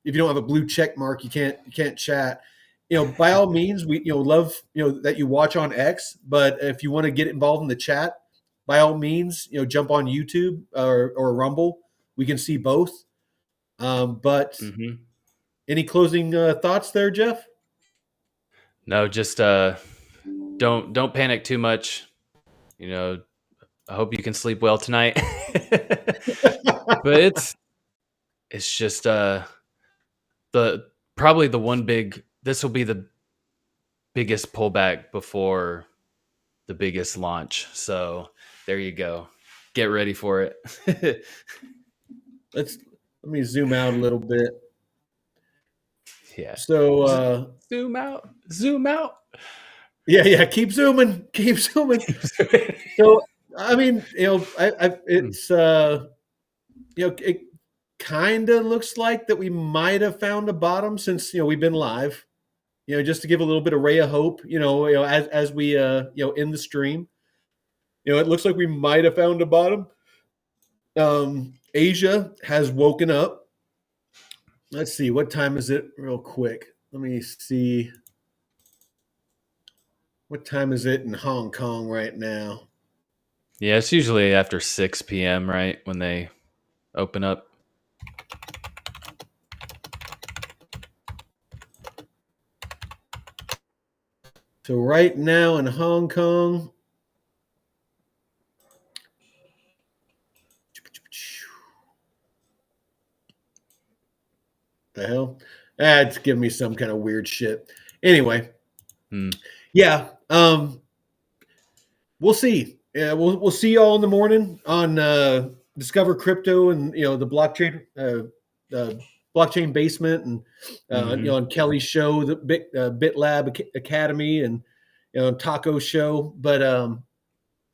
if you don't have a blue check mark, you can't chat. By all means, we love that you watch on X, but if you want to get involved in the chat, by all means, jump on YouTube or Rumble. We can see both. But Mm-hmm. any closing thoughts there, Jeff? No, just don't panic too much. You know, I hope you can sleep well tonight. But it's just the probably the one big this will be the biggest pullback before the biggest launch. So there you go. Get ready for it. Let me zoom out a little bit. Yeah. So Zoom out. Zoom out. yeah, keep zooming, keep zooming. So I mean, it's it kind of looks like that we might have found a bottom since we've been live. Just to give a little bit of ray of hope. As we end the stream. It looks like we might have found a bottom. Asia has woken up. Let's see, what time is it? Real quick, let me see. What time is it in Hong Kong right now? Yeah, it's usually after 6 p.m., right? When they open up. So right now in Hong Kong, the hell? It's giving me some kind of weird shit. Anyway, yeah, we'll see. Yeah, we'll see you all in the morning on Discover Crypto and the blockchain basement and on Kelly's show, the BitLab Academy and Taco show. But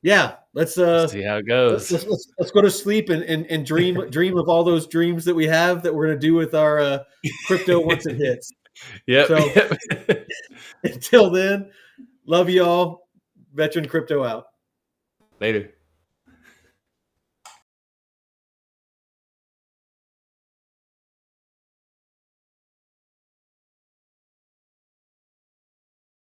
yeah, let's See how it goes. let's go to sleep and dream of all those dreams that we have that we're gonna do with our crypto once it hits. Yep. So Yep. until then, love you all. Veteran Crypto out. Later.